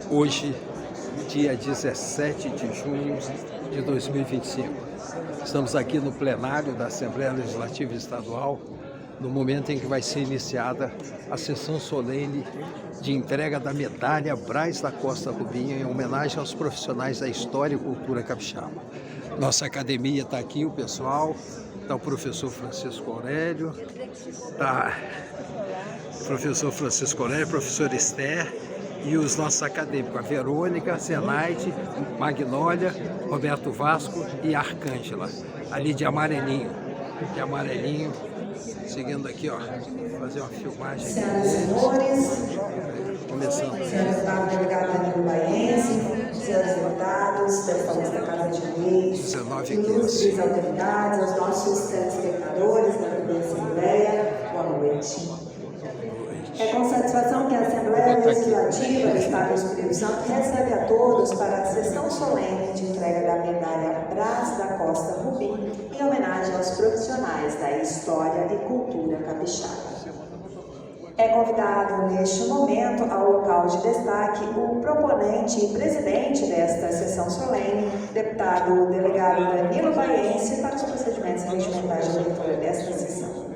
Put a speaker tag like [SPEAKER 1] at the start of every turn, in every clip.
[SPEAKER 1] Hoje, dia 17 de junho de 2025. Estamos aqui no plenário da Assembleia Legislativa Estadual, no momento em que vai ser iniciada a sessão solene de entrega da medalha Brás da Costa Rubim, em homenagem aos profissionais da história e cultura capixaba. Nossa academia está aqui, o pessoal, está o professor Francisco Aurélio, professor Esther, e os nossos acadêmicos, a Verônica, Zenaide, Magnólia, Roberto Vasco e Arcângela, ali de amarelinho. Seguindo aqui, ó, fazer uma filmagem.
[SPEAKER 2] Senhoras e senhores,
[SPEAKER 1] Começando.
[SPEAKER 2] senhor deputado delegado Danilo Baiense, senhores deputados, deputados da Casa de Leis, ilustres autoridades, aos nossos telespectadores da TV Assembleia, boa noite. É com satisfação que a Assembleia Legislativa do Estado do Espírito Santo recebe a todos para a sessão solene de entrega da medalha Brás da Costa Rubim, em homenagem aos profissionais da história e cultura capixaba. É convidado neste momento ao local de destaque o proponente e presidente desta sessão solene, deputado delegado Danilo Baiense, para os procedimentos regimentais de leitura desta sessão.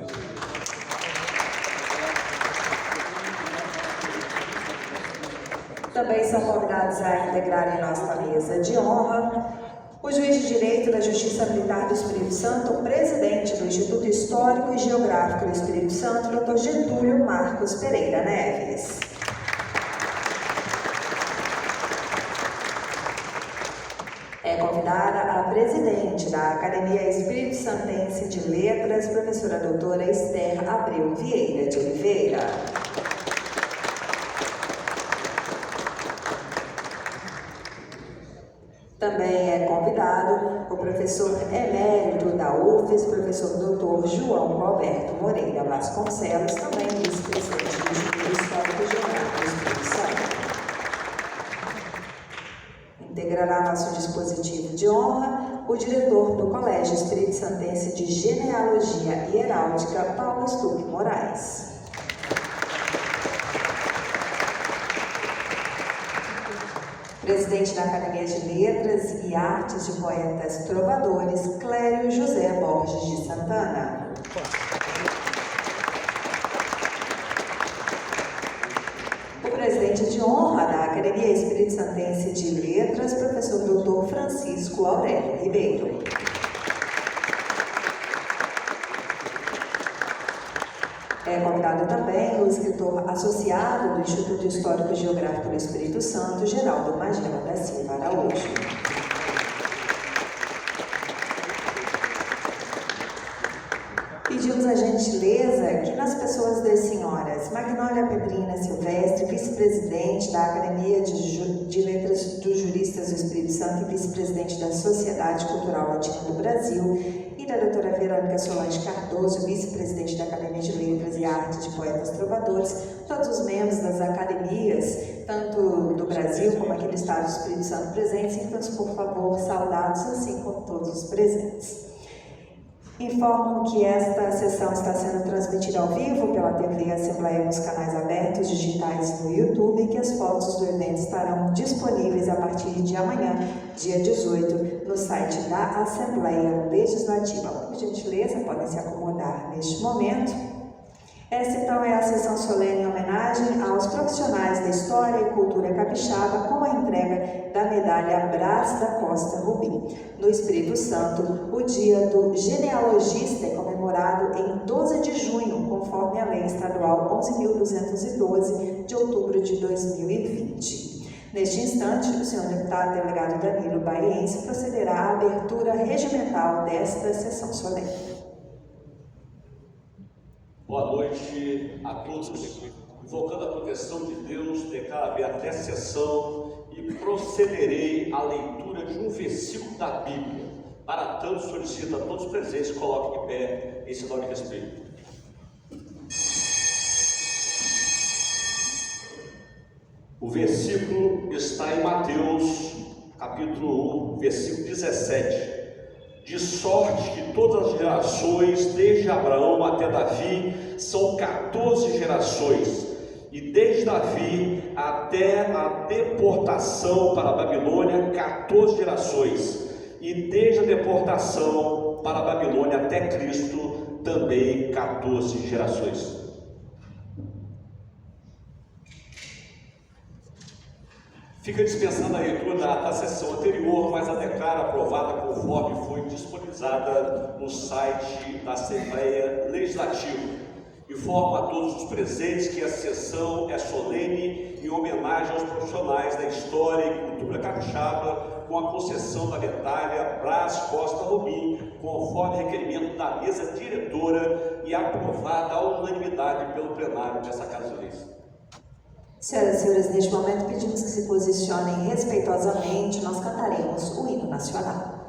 [SPEAKER 2] Também são convidados a integrarem nossa mesa de honra o juiz de Direito da Justiça Militar do Espírito Santo, presidente do Instituto Histórico e Geográfico do Espírito Santo, Dr. Getúlio Marcos Pereira Neves. É convidada a presidente da Academia Espírito Santense de Letras, professora doutora Esther Abreu Vieira de Oliveira. Também é convidado o professor emérito da UFES, professor doutor João Roberto Moreira Vasconcelos, também vice-presidente do Instituto Histórico e Geográfico do Espírito Santo. Integrará nosso dispositivo de honra o diretor do Colégio Espírito Santense de Genealogia e Heráldica, Paulo Stuck Moraes. Presidente da Academia de Letras e Artes de Poetas Trovadores, Clério José Borges de Santana. O presidente de honra da Academia Espírito Santense de Letras, professor doutor Francisco Aurélio Ribeiro. É convidado também o escritor associado do Instituto Histórico e Geográfico do Espírito Santo, Geraldo Magela da Silva Araújo. Pedimos a gentileza que nas pessoas das senhoras Magnólia Pedrina Silvestre, vice-presidente da Academia de Letras dos Juristas do Espírito Santo e vice-presidente da Sociedade Cultural Latina do Brasil, e da doutora Verônica Solange Cardoso, vice-presidente da Academia de Letras e Artes de Poetas Trovadores, todos os membros das academias, tanto do Brasil como aqui do Estado do Espírito Santo presentes, sintam-se, por favor, saudados, assim como todos os presentes. Informo que esta sessão está sendo transmitida ao vivo pela TV Assembleia nos canais abertos digitais no YouTube e que as fotos do evento estarão disponíveis a partir de amanhã, dia 18, no site da Assembleia Legislativa. Por gentileza, podem se acomodar neste momento. Esta, então, é a sessão solene em homenagem aos profissionais da história e cultura capixaba com a entrega da medalha Brás da Costa Rubim. No Espírito Santo, o Dia do Genealogista é comemorado em 12 de junho, conforme a Lei Estadual 11.212, de outubro de 2020. Neste instante, o senhor deputado delegado Danilo Baiense procederá à abertura regimental desta sessão solene.
[SPEAKER 3] Boa noite a todos. Invocando a proteção de Deus, declaro aberta a sessão e procederei à leitura de um versículo da Bíblia. Para tanto, solicito a todos os presentes, coloquem de pé em sinal de respeito. O versículo está em Mateus, capítulo 1, versículo 17. de sorte que todas as gerações, desde Abraão até Davi, são 14 gerações, e desde Davi até a deportação para a Babilônia, 14 gerações, e desde a deportação para a Babilônia até Cristo, também 14 gerações. Fica dispensando a leitura da sessão anterior, mas a declara aprovada conforme foi disponibilizada no site da Assembleia Legislativa. Informo a todos os presentes que a sessão é solene em homenagem aos profissionais da história e cultura capixaba, com a concessão da medalha Brás Costa Robim, conforme requerimento da mesa diretora e aprovada à unanimidade pelo plenário dessa Casa de Leis.
[SPEAKER 2] Senhoras e senhores, neste momento pedimos que se posicionem respeitosamente. Nós cantaremos o hino nacional.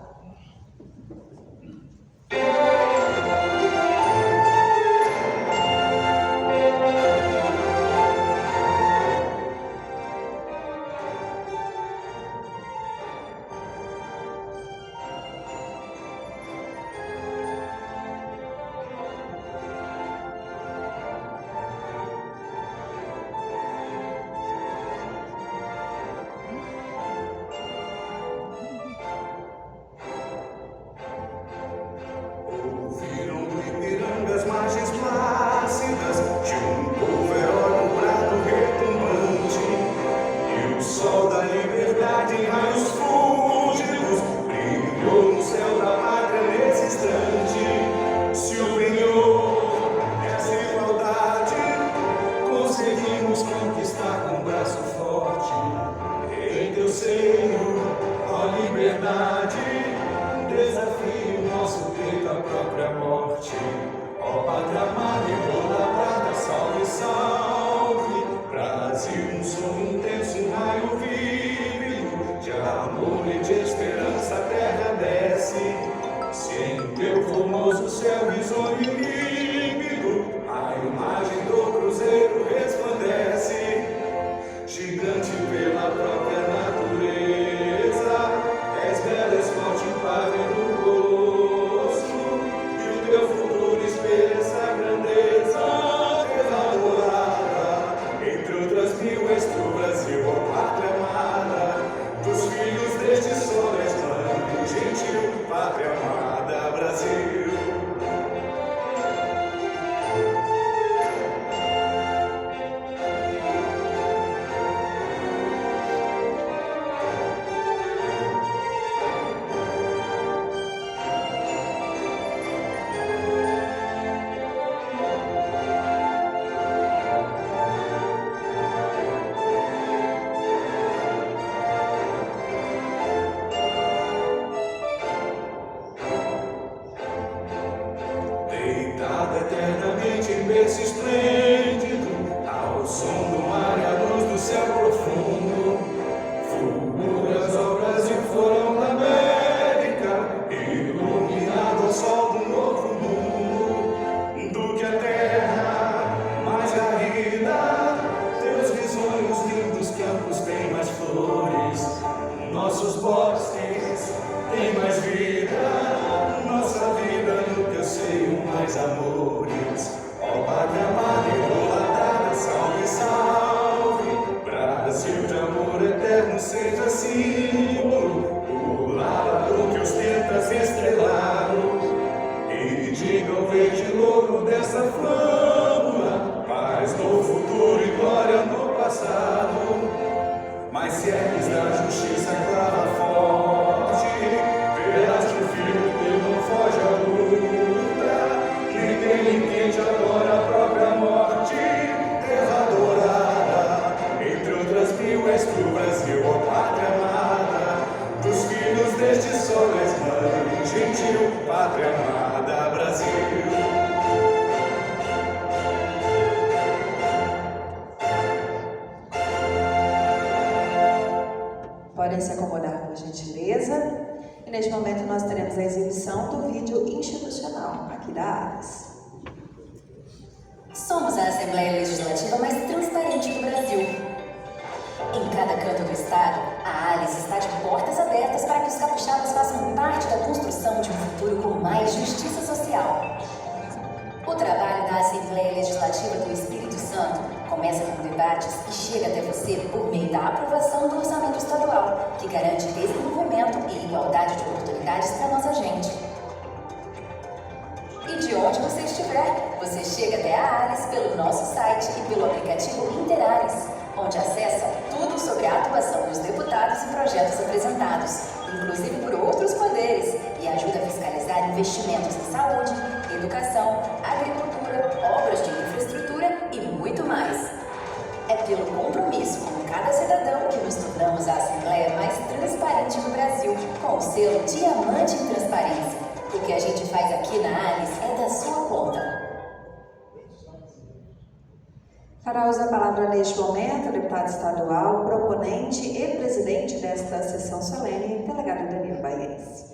[SPEAKER 2] Podem se acomodar, por gentileza. E neste momento nós teremos a exibição do vídeo institucional aqui da ALIS.
[SPEAKER 4] Somos a Assembleia Legislativa mais transparente do Brasil. Em cada canto do estado, a ALIS está de portas abertas para que os capixabas façam parte parte da construção de um futuro com mais justiça social. O trabalho da Assembleia Legislativa do Espírito Santo começa com debates e chega até você por meio da aprovação do orçamento estadual, que garante desenvolvimento e igualdade de oportunidades para nossa gente. E de onde você estiver, você chega até a ALIS pelo nosso site e pelo aplicativo InterALIS, onde acessa tudo sobre a atuação dos deputados e projetos apresentados, inclusive por outros poderes, e ajuda a fiscalizar investimentos em saúde, educação, agricultura, obras de infraestrutura e muito mais. É pelo compromisso com cada cidadão que nos tornamos a Assembleia mais transparente do Brasil, com o selo Diamante em Transparência. O que a gente faz aqui na ALIS é da sua conta.
[SPEAKER 2] Fará uso da palavra neste momento o deputado estadual, proponente e presidente desta sessão solene, delegado Danilo Baiense.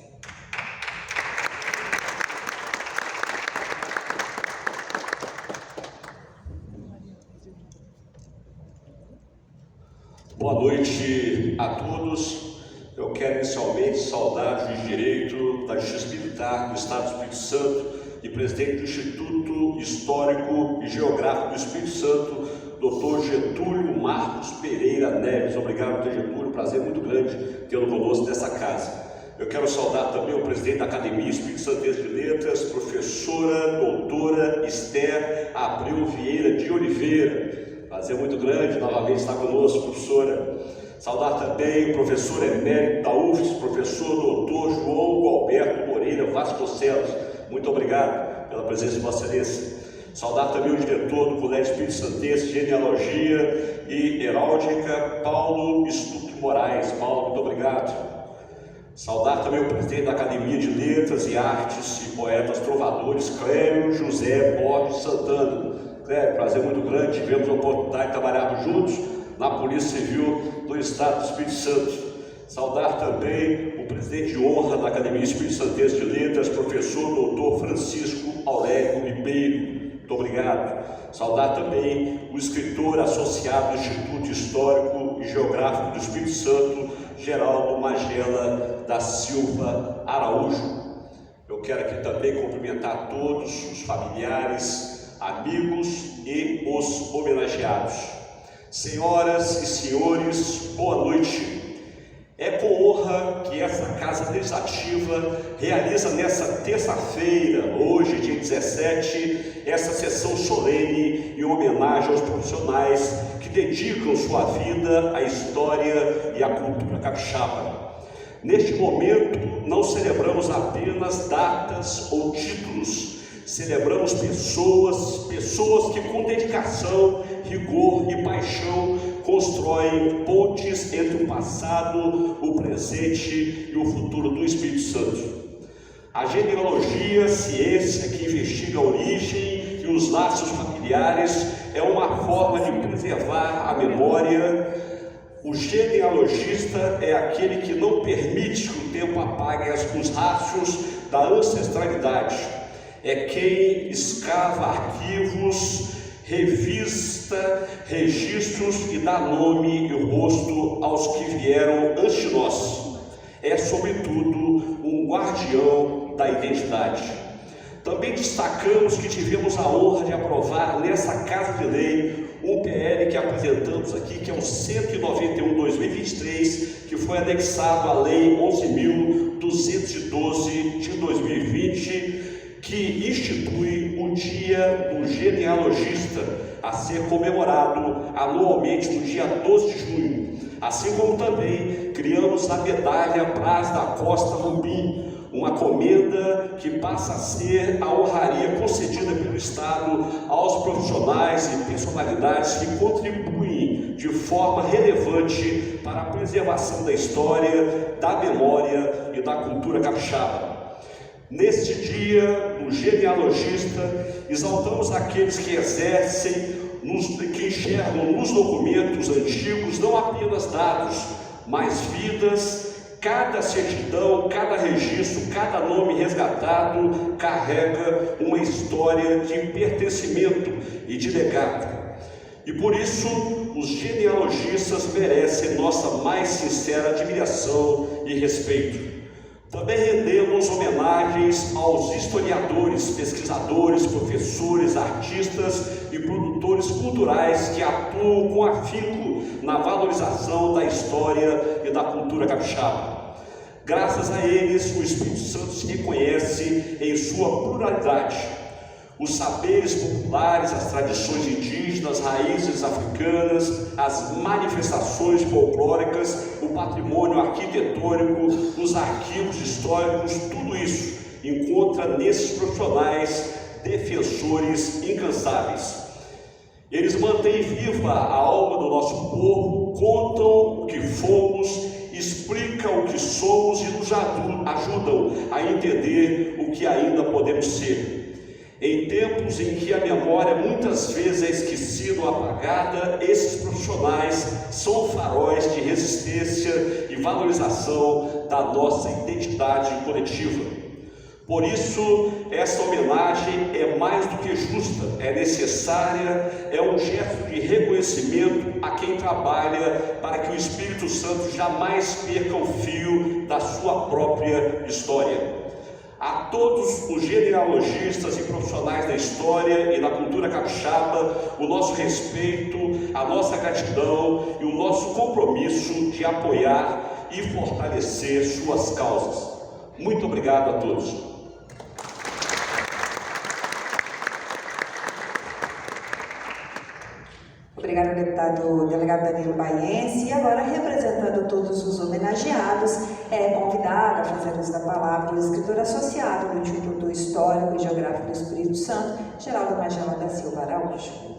[SPEAKER 3] Boa noite a todos. Eu quero inicialmente saudar o juiz de direito da Justiça Militar do Estado do Espírito Santo e presidente do Instituto Histórico e Geográfico do Espírito Santo, Dr. Getúlio Marcos Pereira Neves. Obrigado, Dr. Getúlio, prazer muito grande tê-lo conosco nessa casa. Eu quero saudar também o presidente da Academia Espírito Santense de Letras, professora doutora Esther Abreu Vieira de Oliveira. Prazer muito grande novamente estar conosco, professora. Saudar também o professor emérito da UFS, professor doutor João Alberto Moreira Vasconcelos. Muito obrigado pela presença de Vossa Excelência. Saudar também o diretor do Colégio Espírito Santense, Genealogia e Heráldica, Paulo Stuck Moraes. Paulo, muito obrigado. Saudar também o presidente da Academia de Letras e Artes e Poetas Trovadores, Clério José Borges Santana. Clério, prazer muito grande, tivemos a oportunidade de trabalhar juntos na Polícia Civil do Estado do Espírito Santo. Saudar também o presidente de honra da Academia Espírito Santense de Letras, professor doutor Francisco Aurélio Ribeiro. Muito obrigado. Saudar também o escritor associado do Instituto Histórico e Geográfico do Espírito Santo, Geraldo Magela da Silva Araújo. Eu quero aqui também cumprimentar todos os familiares, amigos e os homenageados. Senhoras e senhores, boa noite. É com honra que essa Casa Legislativa realiza nesta terça-feira, hoje, dia 17, essa sessão solene em homenagem aos profissionais que dedicam sua vida à história e à cultura capixaba. Neste momento, não celebramos apenas datas ou títulos, celebramos pessoas que com dedicação, rigor e paixão constroem pontes entre o passado, o presente e o futuro do Espírito Santo. A genealogia, ciência que investiga a origem e os laços familiares, é uma forma de preservar a memória. O genealogista é aquele que não permite que o tempo apague os rastros da ancestralidade. É quem escava arquivos, revista registros e dá nome e rosto aos que vieram antes de nós. É, sobretudo, um guardião da identidade. Também destacamos que tivemos a honra de aprovar nessa Casa de Lei um PL que apresentamos aqui, que é o 191/2023, que foi anexado à Lei 11.212 de 2020, que institui o Dia do Genealogista, a ser comemorado anualmente no dia 12 de junho. Assim como também criamos a Medalha Braz da Costa Rubim, uma comenda que passa a ser a honraria concedida pelo Estado aos profissionais e personalidades que contribuem de forma relevante para a preservação da história, da memória e da cultura capixaba. Neste dia do genealogista, exaltamos aqueles que exercem, que enxergam nos documentos antigos não apenas dados, mas vidas. Cada certidão, cada registro, cada nome resgatado carrega uma história de pertencimento e de legado. E por isso, os genealogistas merecem nossa mais sincera admiração e respeito. Também rendemos homenagens aos historiadores, pesquisadores, professores, artistas e produtores culturais que atuam com afinco na valorização da história e da cultura capixaba. Graças a eles, o Espírito Santo se reconhece em sua pluralidade. Os saberes populares, as tradições indígenas, raízes africanas, as manifestações folclóricas, o patrimônio arquitetônico, os arquivos históricos, tudo isso encontra nesses profissionais defensores incansáveis. Eles mantêm viva a alma do nosso povo, contam o que fomos, explicam o que somos e nos ajudam a entender o que ainda podemos ser. Em tempos em que a memória muitas vezes é esquecida ou apagada, esses profissionais são faróis de resistência e valorização da nossa identidade coletiva. Por isso, essa homenagem é mais do que justa, é necessária, é um gesto de reconhecimento a quem trabalha para que o Espírito Santo jamais perca o fio da sua própria história. A todos os genealogistas e profissionais da história e da cultura capixaba, o nosso respeito, a nossa gratidão e o nosso compromisso de apoiar e fortalecer suas causas. Muito obrigado a todos.
[SPEAKER 2] Obrigado, delegado Danilo Baiense. E agora, representando todos os homenageados, é convidado a fazer uso da palavra o escritor associado do Instituto Histórico e Geográfico do Espírito Santo, Geraldo Magela da Silva Araújo.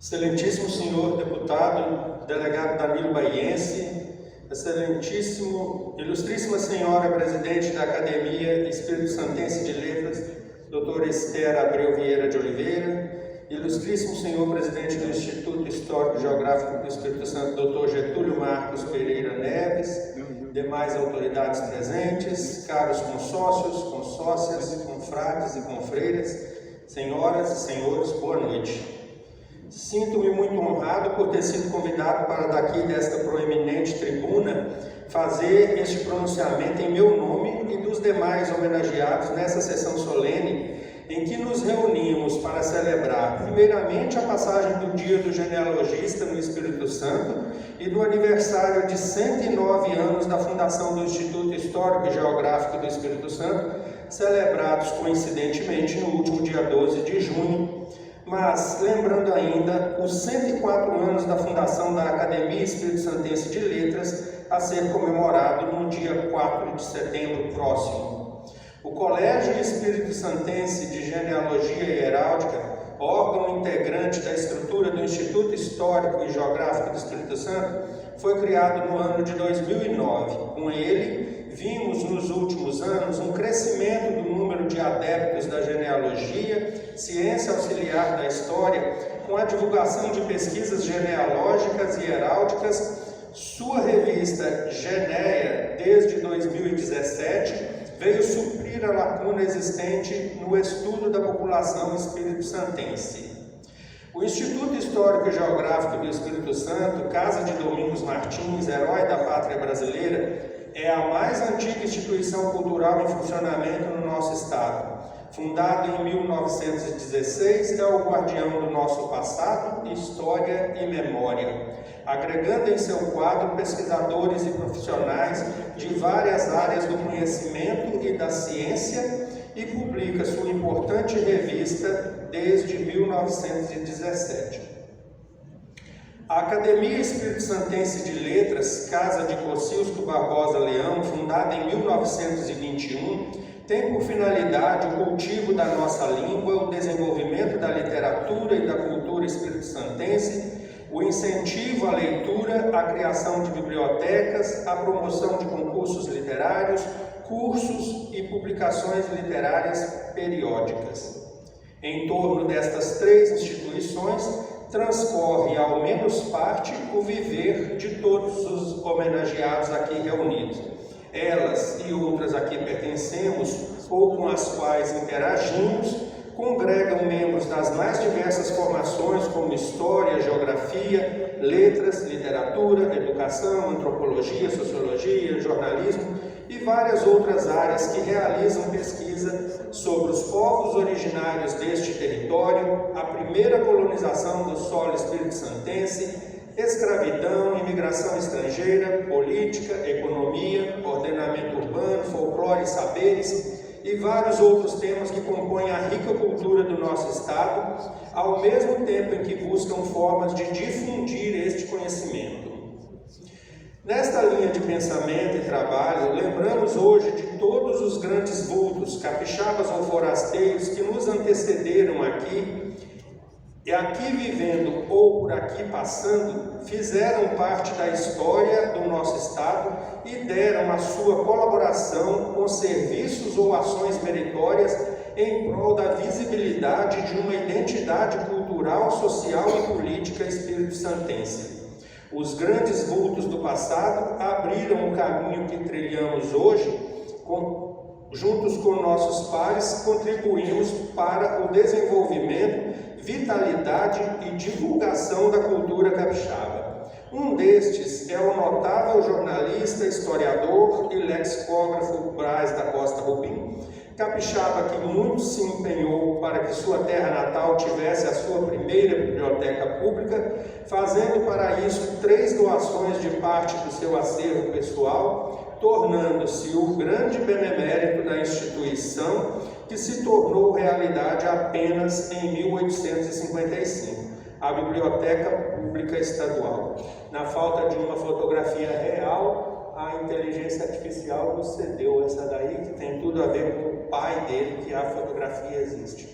[SPEAKER 5] Excelentíssimo senhor deputado, delegado Danilo Baiense, ilustríssima senhora presidente da Academia Espírito Santense de Letras, doutora Esther Abreu Vieira de Oliveira, ilustríssimo senhor presidente do Instituto Histórico e Geográfico do Espírito Santo, doutor Getúlio Marcos Pereira Neves, demais autoridades presentes, caros consórcios, consórcias, confrades e confreiras, senhoras e senhores, boa noite. Sinto-me muito honrado por ter sido convidado para daqui desta proeminente tribuna fazer este pronunciamento em meu nome e dos demais homenageados nessa sessão solene em que nos reunimos para celebrar primeiramente a passagem do Dia do Genealogista no Espírito Santo e do aniversário de 109 anos da fundação do Instituto Histórico e Geográfico do Espírito Santo, celebrados coincidentemente no último dia 12 de junho, mas lembrando ainda os 104 anos da fundação da Academia Espírito Santense de Letras, a ser comemorado no dia 4 de setembro próximo. O Colégio Espírito Santense de Genealogia e Heráldica, órgão integrante da estrutura do Instituto Histórico e Geográfico do Espírito Santo, foi criado no ano de 2009. Com ele, vimos nos últimos anos um crescimento do número de adeptos da genealogia, ciência auxiliar da história, com a divulgação de pesquisas genealógicas e heráldicas. Sua revista Genéia, desde 2017, veio suprir a lacuna existente no estudo da população espírito-santense. O Instituto Histórico e Geográfico do Espírito Santo, Casa de Domingos Martins, herói da pátria brasileira, é a mais antiga instituição cultural em funcionamento no nosso estado. Fundado em 1916, é o guardião do nosso passado, história e memória, agregando em seu quadro pesquisadores e profissionais de várias áreas do conhecimento e da ciência e publica sua importante revista desde 1917. A Academia Espírito Santense de Letras, Casa de Cosciusko Barbosa Leão, fundada em 1921, tem por finalidade o cultivo da nossa língua, o desenvolvimento da literatura e da cultura espírito-santense, o incentivo à leitura, a criação de bibliotecas, a promoção de concursos literários, cursos e publicações literárias periódicas. Em torno destas três instituições, transcorre, ao menos parte, o viver de todos os homenageados aqui reunidos. Elas e outras a que pertencemos ou com as quais interagimos, congregam membros das mais diversas formações, como História, Geografia, Letras, Literatura, Educação, Antropologia, Sociologia, Jornalismo e várias outras áreas que realizam pesquisa sobre os povos originários deste território, a primeira colonização do solo espírito-santense, escravidão, imigração estrangeira, política, economia, ordenamento urbano, folclore e saberes e vários outros temas que compõem a rica cultura do nosso Estado, ao mesmo tempo em que buscam formas de difundir este conhecimento. Nesta linha de pensamento e trabalho, lembramos hoje de todos os grandes vultos, capixabas ou forasteiros, que nos antecederam aqui, e aqui vivendo ou por aqui passando, fizeram parte da história do nosso Estado e deram a sua colaboração com serviços ou ações meritórias em prol da visibilidade de uma identidade cultural, social e política espírito-santense. Os grandes vultos do passado abriram o caminho que trilhamos hoje, juntos com nossos pares, contribuímos para o desenvolvimento, vitalidade e divulgação da cultura capixaba. Um destes é o notável jornalista, historiador e lexicógrafo Brás da Costa Rubim, capixaba que muito se empenhou para que sua terra natal tivesse a sua primeira biblioteca pública, fazendo para isso 3 doações de parte do seu acervo pessoal, tornando-se o grande benemérito da instituição, que se tornou realidade apenas em 1855, a Biblioteca Pública Estadual. Na falta de uma fotografia real, a inteligência artificial nos cedeu essa daí, que tem tudo a ver com o pai dele, que a fotografia existe.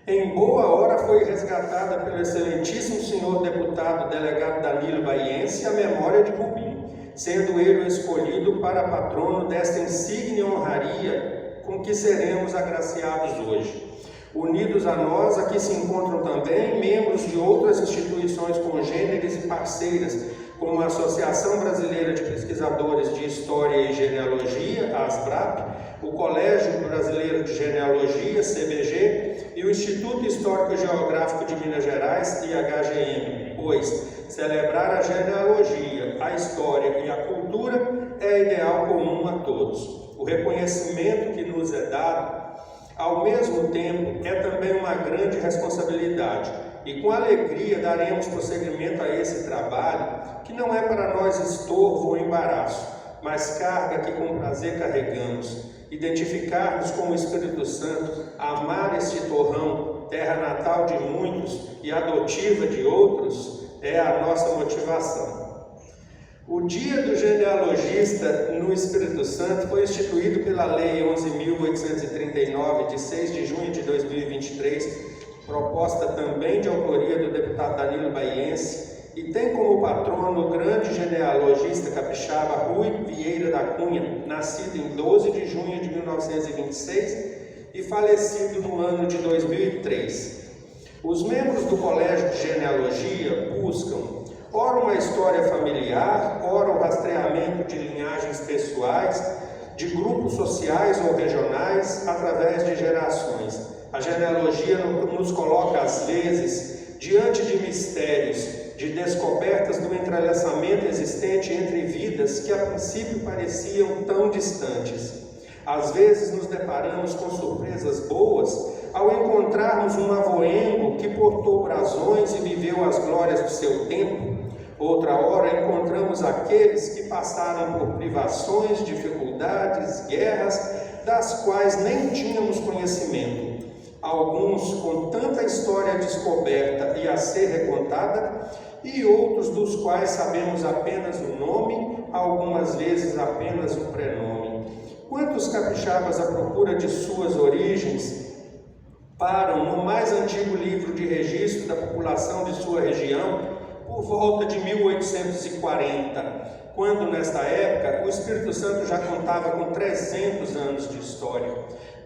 [SPEAKER 5] Em boa hora foi resgatada pelo excelentíssimo senhor deputado delegado Danilo Baiense a memória de Rubim, sendo ele o escolhido para patrono desta insígnia honraria com que seremos agraciados hoje. Unidos a nós, aqui se encontram também membros de outras instituições congêneres e parceiras, como a Associação Brasileira de Pesquisadores de História e Genealogia, a ASBRAP, o Colégio Brasileiro de Genealogia, CBG, e o Instituto Histórico e Geográfico de Minas Gerais, IHGM, pois celebrar a genealogia, a história e a cultura é ideal comum a todos. O reconhecimento que nos é dado, ao mesmo tempo, é também uma grande responsabilidade, e com alegria daremos prosseguimento a esse trabalho, que não é para nós estorvo ou embaraço, mas carga que com prazer carregamos. Identificarmos com o Espírito Santo, amar este torrão, terra natal de muitos e adotiva de outros, é a nossa motivação. O Dia do Genealogista no Espírito Santo foi instituído pela Lei 11.839, de 6 de junho de 2023, proposta também de autoria do deputado Danilo Baiense, e tem como patrono o grande genealogista capixaba Rui Vieira da Cunha, nascido em 12 de junho de 1926 e falecido no ano de 2003. Os membros do Colégio de Genealogia buscam ora uma história familiar, ora o rastreamento de linhagens pessoais, de grupos sociais ou regionais, através de gerações. A genealogia nos coloca, às vezes, diante de mistérios, de descobertas do entrelaçamento existente entre vidas que a princípio pareciam tão distantes. Às vezes nos deparamos com surpresas boas ao encontrarmos um avoengo que portou brasões e viveu as glórias do seu tempo. Outra hora encontramos aqueles que passaram por privações, dificuldades, guerras, das quais nem tínhamos conhecimento. Alguns com tanta história descoberta e a ser recontada, e outros dos quais sabemos apenas o nome, algumas vezes apenas o prenome. Quantos capixabas à procura de suas origens param no mais antigo livro de registro da população de sua região, por volta de 1840, quando nesta época o Espírito Santo já contava com 300 anos de história.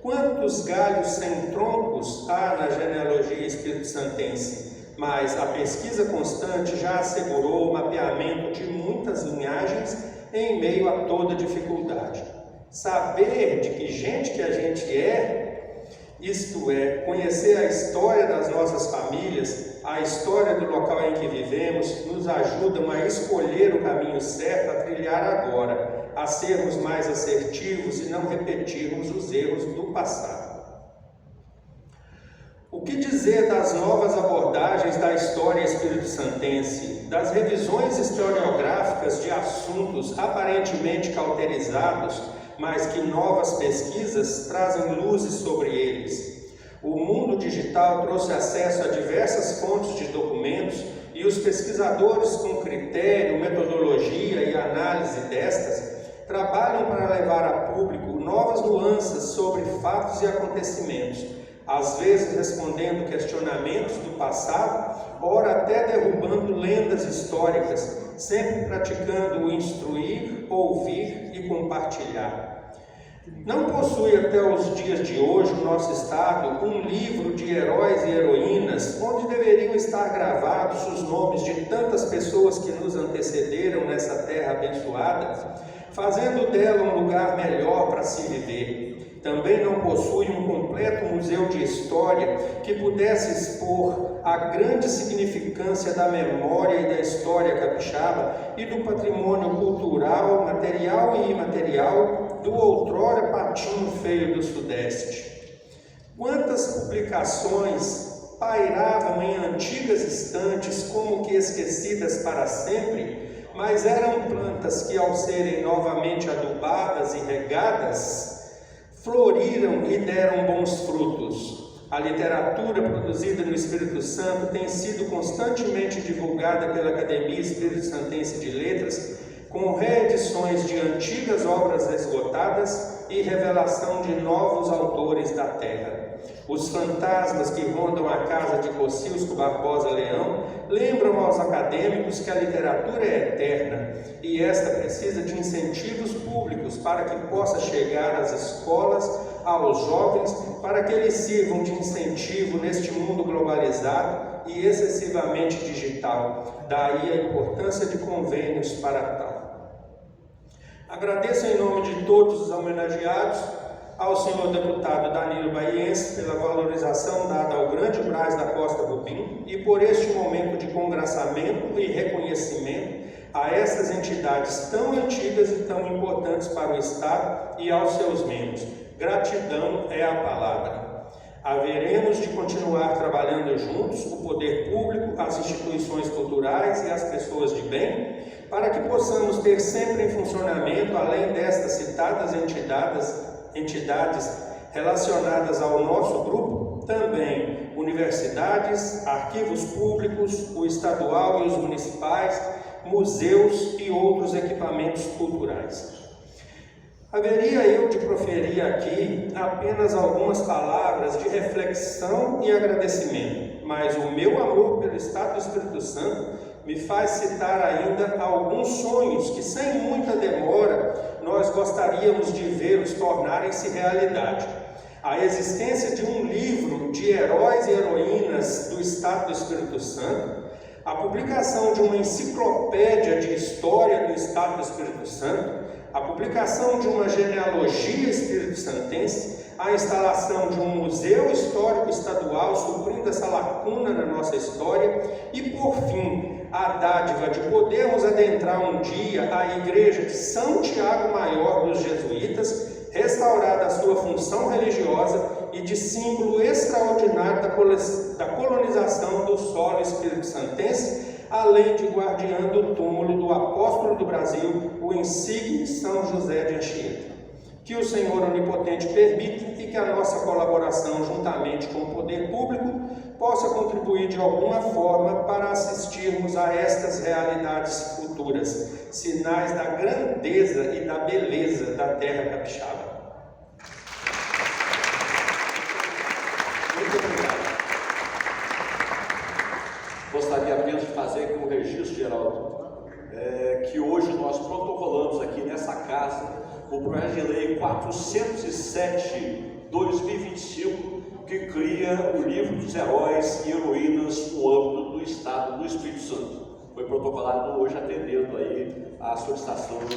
[SPEAKER 5] Quantos galhos sem troncos há na genealogia espírito-santense? Mas a pesquisa constante já assegurou o mapeamento de muitas linhagens em meio a toda dificuldade. Saber de que gente que a gente é isto é, conhecer a história das nossas famílias, a história do local em que vivemos, nos ajudam a escolher o caminho certo a trilhar agora, a sermos mais assertivos e não repetirmos os erros do passado. O que dizer das novas abordagens da história espírito-santense, das revisões historiográficas de assuntos aparentemente cauterizados, mas que novas pesquisas trazem luzes sobre eles? O mundo digital trouxe acesso a diversas fontes de documentos e os pesquisadores com critério, metodologia e análise destas trabalham para levar a público novas nuances sobre fatos e acontecimentos, às vezes respondendo questionamentos do passado, ora até derrubando lendas históricas, sempre praticando o instruir, ouvir e compartilhar. Não possui até os dias de hoje o nosso Estado um livro de heróis e heroínas onde deveriam estar gravados os nomes de tantas pessoas que nos antecederam nessa terra abençoada, fazendo dela um lugar melhor para se viver. Também não possui um completo museu de história que pudesse expor a grande significância da memória e da história capixaba e do patrimônio cultural, material e imaterial do outrora patinho feio do Sudeste. Quantas publicações pairavam em antigas estantes como que esquecidas para sempre, mas eram plantas que, ao serem novamente adubadas e regadas, floriram e deram bons frutos. A literatura produzida no Espírito Santo tem sido constantemente divulgada pela Academia Espírito-Santense de Letras, com reedições de antigas obras esgotadas e revelação de novos autores da terra. Os fantasmas que rondam a casa de Cosciuszko Barbosa Leão lembram aos acadêmicos que a literatura é eterna e esta precisa de incentivos públicos para que possa chegar às escolas, aos jovens, para que eles sirvam de incentivo neste mundo globalizado e excessivamente digital. Daí a importância de convênios para tal. Agradeço em nome de todos os homenageados ao senhor deputado Danilo Baiense pela valorização dada ao grande Brás da Costa Bobim e por este momento de congraçamento e reconhecimento a essas entidades tão antigas e tão importantes para o Estado e aos seus membros. Gratidão é a palavra. Haveremos de continuar trabalhando juntos, o poder público, as instituições culturais e as pessoas de bem, para que possamos ter sempre em funcionamento, além destas citadas entidades relacionadas ao nosso grupo, também universidades, arquivos públicos, o estadual e os municipais, museus e outros equipamentos culturais. Haveria eu de proferir aqui apenas algumas palavras de reflexão e agradecimento, mas o meu amor pelo Estado do Espírito Santo me faz citar ainda alguns sonhos que, sem muita demora, nós gostaríamos de vê-los tornarem-se realidade. A existência de um livro de heróis e heroínas do Estado do Espírito Santo, a publicação de uma enciclopédia de história do Estado do Espírito Santo, a publicação de uma genealogia espírito-santense, a instalação de um museu histórico estadual suprindo essa lacuna na nossa história e, por fim, a dádiva de podermos adentrar um dia a igreja de São Tiago Maior dos Jesuítas, restaurada a sua função religiosa e de símbolo extraordinário da colonização do solo espírito-santense, além de guardiã do túmulo do apóstolo do Brasil, o insigne São José de Anchieta. Que o Senhor Onipotente permita e que a nossa colaboração, juntamente com o poder público, possa contribuir de alguma forma para assistirmos a estas realidades futuras, sinais da grandeza e da beleza da terra capixaba.
[SPEAKER 3] Muito obrigado. Gostaria apenas de fazer aqui um registro, Geraldo, que hoje nós protocolamos aqui nessa casa o projeto de lei 407/2025, que cria o livro dos heróis e heroínas no âmbito do Estado do Espírito Santo. Foi protocolado hoje, atendendo aí a solicitação do nosso.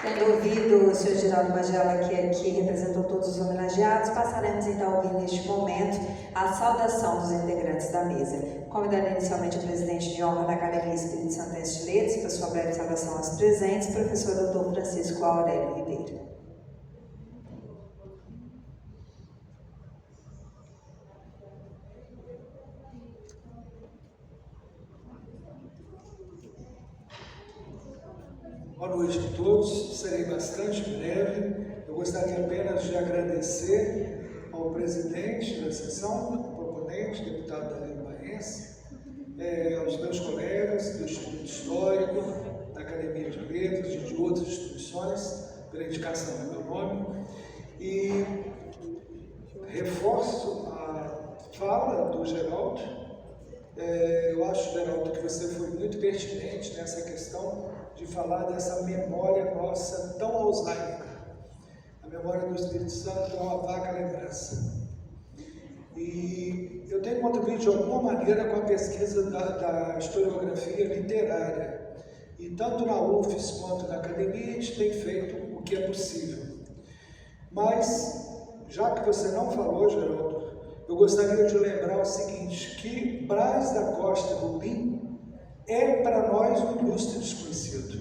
[SPEAKER 2] Tendo ouvido o senhor Geraldo Magela, que aqui representou todos os homenageados, passaremos então a ouvir neste momento a saudação dos integrantes da mesa. Convidando inicialmente o presidente de honra da Academia Espírito Santense de Letras para sua breve saudação aos presentes, professor Dr. Francisco Aurélio Ribeiro.
[SPEAKER 6] Boa noite a todos, serei bastante breve. Eu gostaria apenas de agradecer ao presidente da sessão, proponente, deputado Danilo Baense, aos meus colegas do Instituto Histórico, da Academia de Letras e de outras instituições, pela indicação do meu nome, e reforço a fala do Geraldo. Eu acho, Geraldo, que você foi muito pertinente nessa questão de falar dessa memória nossa tão alzheimer. A memória do Espírito Santo é uma vaga lembrança. E eu tenho contribuído de alguma maneira com a pesquisa da historiografia literária. E tanto na UFES quanto na academia a gente tem feito o que é possível. Mas, já que você não falou, Geraldo, eu gostaria de lembrar o seguinte, que Brás da Costa Rubim é para nós um ilustre desconhecido.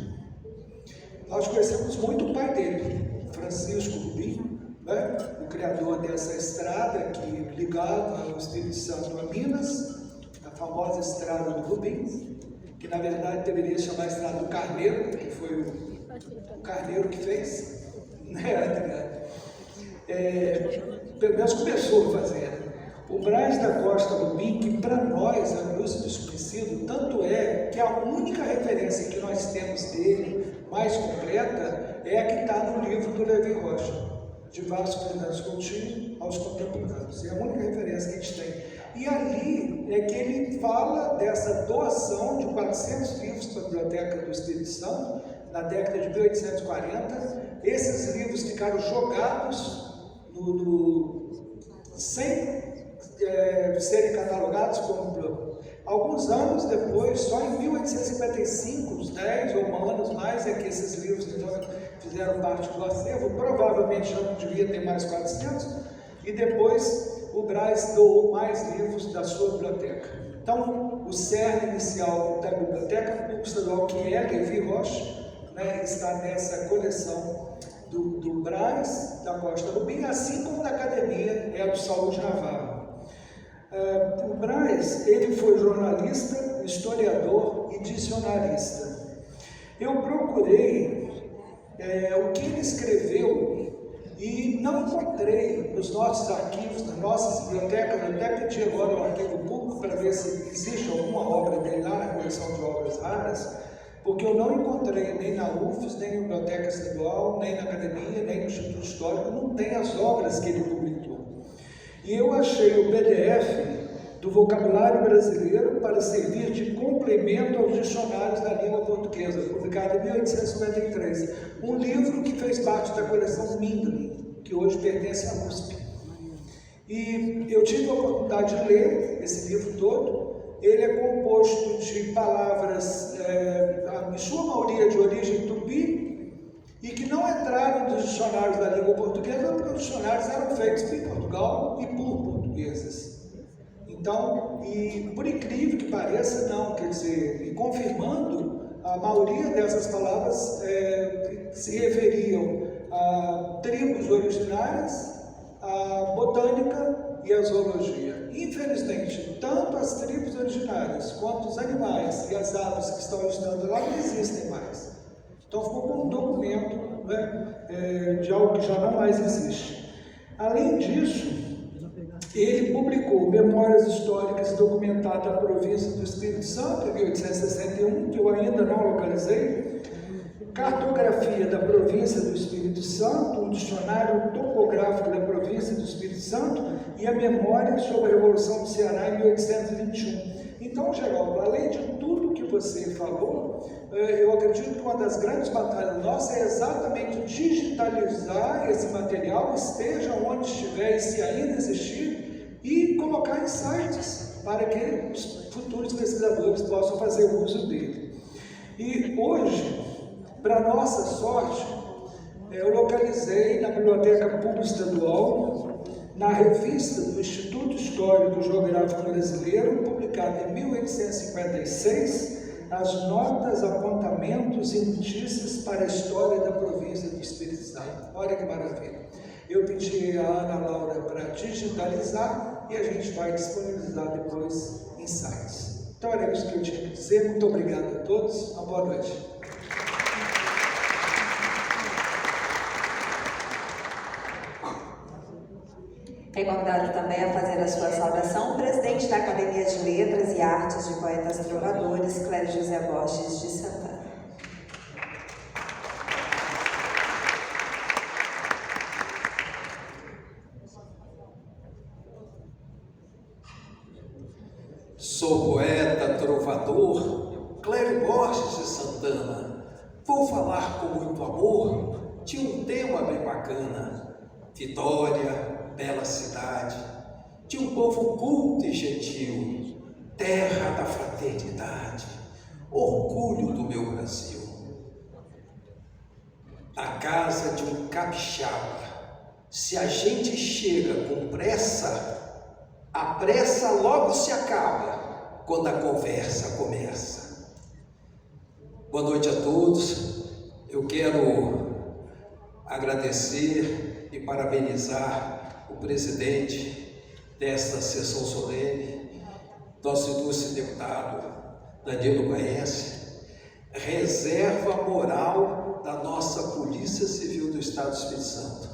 [SPEAKER 6] Nós conhecemos muito o pai dele, Francisco Rubim, né? O criador dessa estrada que ligava o Espírito Santo a Minas, a famosa estrada do Rubim, que na verdade deveria chamar a estrada do Carneiro, que foi o Carneiro que fez, né, Adriano? Pelo menos começou a fazer. O Brás da Costa Rubim, que para nós é um ilustre desconhecido, tanto é que a única referência que nós temos dele, mais completa, é a que está no livro do Levi Rocha, de Vasco Fernandes Coutinho aos Contemporâneos. É a única referência que a gente tem. E ali é que ele fala dessa doação de 400 livros para a Biblioteca do Espírito Santo, na década de 1840. Esses livros ficaram jogados sem serem catalogados como... Alguns anos depois, só em 1855, uns 10 ou anos mais, é que esses livros então, fizeram parte do acervo. Provavelmente já não devia ter mais 400, e depois o Brás doou mais livros da sua biblioteca. Então, o cerne inicial da Biblioteca Pública Estadual, que é Levi Rocha, né, está nessa coleção do Brás da Costa Rubim, assim como da Academia é a do Saúde Navarro. O Brás, ele foi jornalista, historiador e dicionarista. Eu procurei o que ele escreveu e não encontrei nos nossos arquivos, nas nossas bibliotecas. Eu até pedi agora ao arquivo público para ver se existe alguma obra dele lá na coleção de obras raras, porque eu não encontrei nem na UFES, nem na Biblioteca Estadual, nem na Academia, nem no Instituto Histórico, não tem as obras que ele publicou. E eu achei o PDF do vocabulário brasileiro para servir de complemento aos dicionários da língua portuguesa, publicado em 1853. Um livro que fez parte da coleção Mindlin, que hoje pertence à USP. E eu tive a oportunidade de ler esse livro todo. Ele é composto de palavras, em sua maioria de origem tupi, e que não entraram nos dicionários da língua portuguesa, porque os dicionários eram feitos em Portugal e por portugueses. Então, e por incrível que pareça, não, quer dizer, e confirmando, a maioria dessas palavras se referiam a tribos originárias, a botânica e a zoologia. Infelizmente, tanto as tribos originárias quanto os animais e as aves que estão estudando lá não existem mais. Então ficou como um documento, né, de algo que já não mais existe. Além disso, ele publicou Memórias Históricas Documentadas da Província do Espírito Santo, em 1861, que eu ainda não localizei, Cartografia da Província do Espírito Santo, um dicionário topográfico da Província do Espírito Santo e a Memória sobre a Revolução do Ceará em 1821. Então, Geraldo, além de tudo que você falou, eu acredito que uma das grandes batalhas nossas é exatamente digitalizar esse material, esteja onde estiver e se ainda existir, e colocar em sites para que os futuros pesquisadores possam fazer uso dele. E hoje, para nossa sorte, eu localizei na Biblioteca Pública Estadual, na revista do Instituto Histórico e Geográfico Brasileiro, publicada em 1856, as notas, apontamentos e notícias para a história da província do Espírito Santo. Olha que maravilha. Eu pedi a Ana Laura para digitalizar e a gente vai disponibilizar depois em sites. Então era isso que eu tinha que dizer. Muito obrigado a todos. Uma boa noite.
[SPEAKER 2] É convidado também a fazer a sua saudação o presidente da Academia de Letras e Artes de Poetas Trovadores, Clério José Borges de Santana.
[SPEAKER 1] Sou poeta, trovador, Clério Borges de Santana. Vou falar com muito amor de um tema bem bacana. Vitória, bela cidade, de um povo culto e gentil, terra da fraternidade, orgulho do meu Brasil. Na casa de um capixaba, se a gente chega com pressa, a pressa logo se acaba quando a conversa começa. Boa noite a todos. Eu quero agradecer e parabenizar o presidente desta sessão solene, nosso ilustre deputado Danilo Baense, reserva moral da nossa Polícia Civil do Estado do Espírito Santo,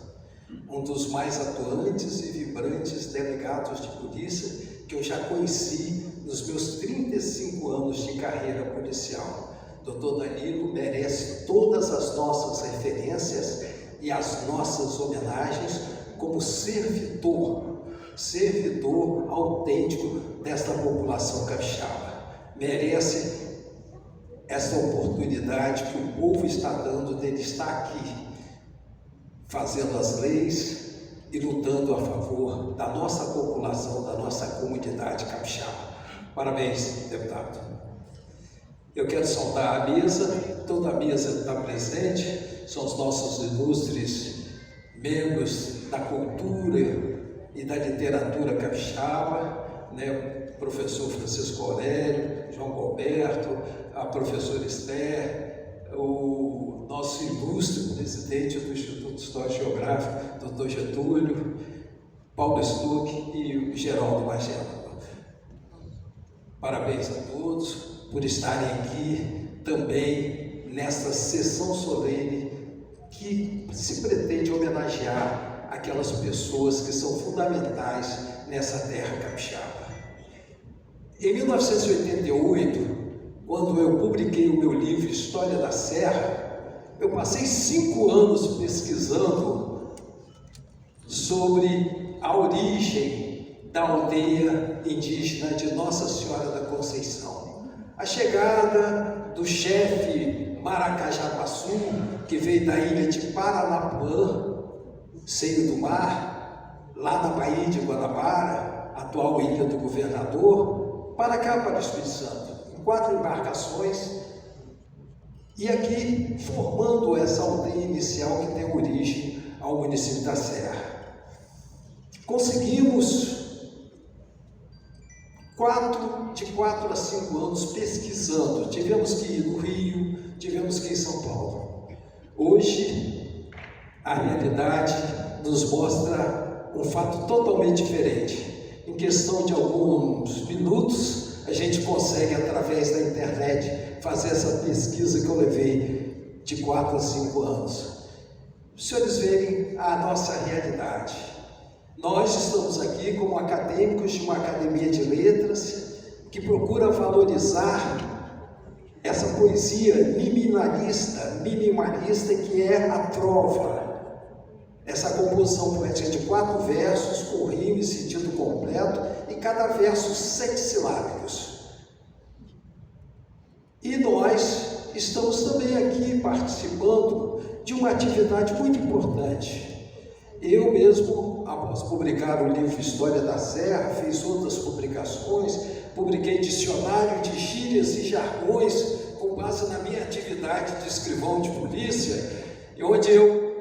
[SPEAKER 1] um dos mais atuantes e vibrantes delegados de polícia que eu já conheci nos meus 35 anos de carreira policial. Dr. Danilo merece todas as nossas referências e as nossas homenagens como servidor autêntico desta população capixaba. Merece essa oportunidade que o povo está dando dele estar aqui, fazendo as leis e lutando a favor da nossa população, da nossa comunidade capixaba. Parabéns, deputado. Eu quero saudar a mesa, toda a mesa está presente, são os nossos ilustres membros da cultura e da literatura capixaba, né? Professor Francisco Aurélio, João Roberto, a professora Esther, o nosso ilustre presidente do Instituto Histórico e Geográfico, Dr. Getúlio, Paulo Stuck e o Geraldo Magela. Parabéns a todos por estarem aqui também nesta sessão solene que se pretende homenagear aquelas pessoas que são fundamentais nessa terra capixaba. Em 1988, quando eu publiquei o meu livro História da Serra, eu passei 5 anos pesquisando sobre a origem da aldeia indígena de Nossa Senhora da Conceição. A chegada do chefe Maracajapaçu, que veio da ilha de Paranapuã, seio do mar, lá na Baía de Guanabara, atual ilha do Governador, para cá, para o Espírito Santo, em 4 embarcações, e aqui formando essa aldeia inicial que tem origem ao município da Serra. Conseguimos de 4 a 5 anos pesquisando, tivemos que ir no Rio, tivemos que ir em São Paulo. Hoje, a realidade nos mostra um fato totalmente diferente. Em questão de alguns minutos, a gente consegue, através da internet, fazer essa pesquisa que eu levei de 4 a 5 anos. Os senhores verem a nossa realidade. Nós estamos aqui como acadêmicos de uma academia de letras que procura valorizar essa poesia minimalista que é a trova. Essa composição poética de 4 versos com rima e sentido completo e cada verso 7 silábicos. E nós estamos também aqui participando de uma atividade muito importante. Eu mesmo, após publicar o livro História da Serra, fiz outras publicações, publiquei dicionário de gírias e jargões com base na minha atividade de escrivão de polícia, onde eu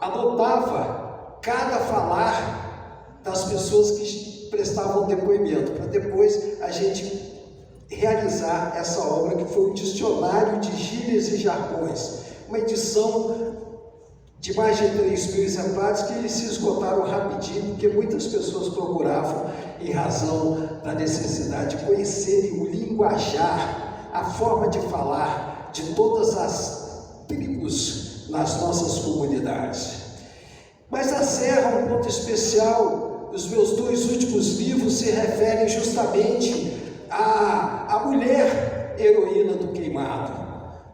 [SPEAKER 7] anotava cada falar das pessoas que prestavam depoimento, para depois a gente realizar essa obra que foi um dicionário de gírias e jargões, uma edição de mais de 3.000 exemplares que se esgotaram rapidinho, porque muitas pessoas procuravam em razão da necessidade de conhecerem o linguajar, a forma de falar de todas as tribos nas nossas comunidades. Mas a Serra, um ponto especial, os meus 2 últimos livros se referem justamente à mulher heroína do Queimado.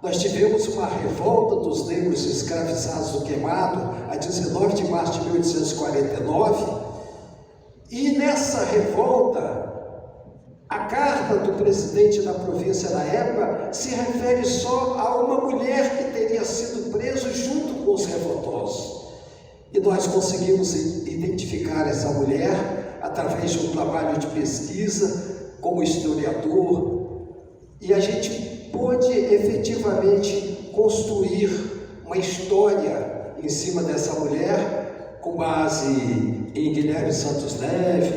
[SPEAKER 7] Nós tivemos uma revolta dos negros escravizados do Queimado, a 19 de março de 1849, e nessa revolta, a carta do presidente da província na época se refere só a uma mulher que teria sido presa junto com os revoltosos. E nós conseguimos identificar essa mulher através de um trabalho de pesquisa como historiador, e a gente pôde efetivamente construir uma história em cima dessa mulher, com base em Guilherme Santos Neves,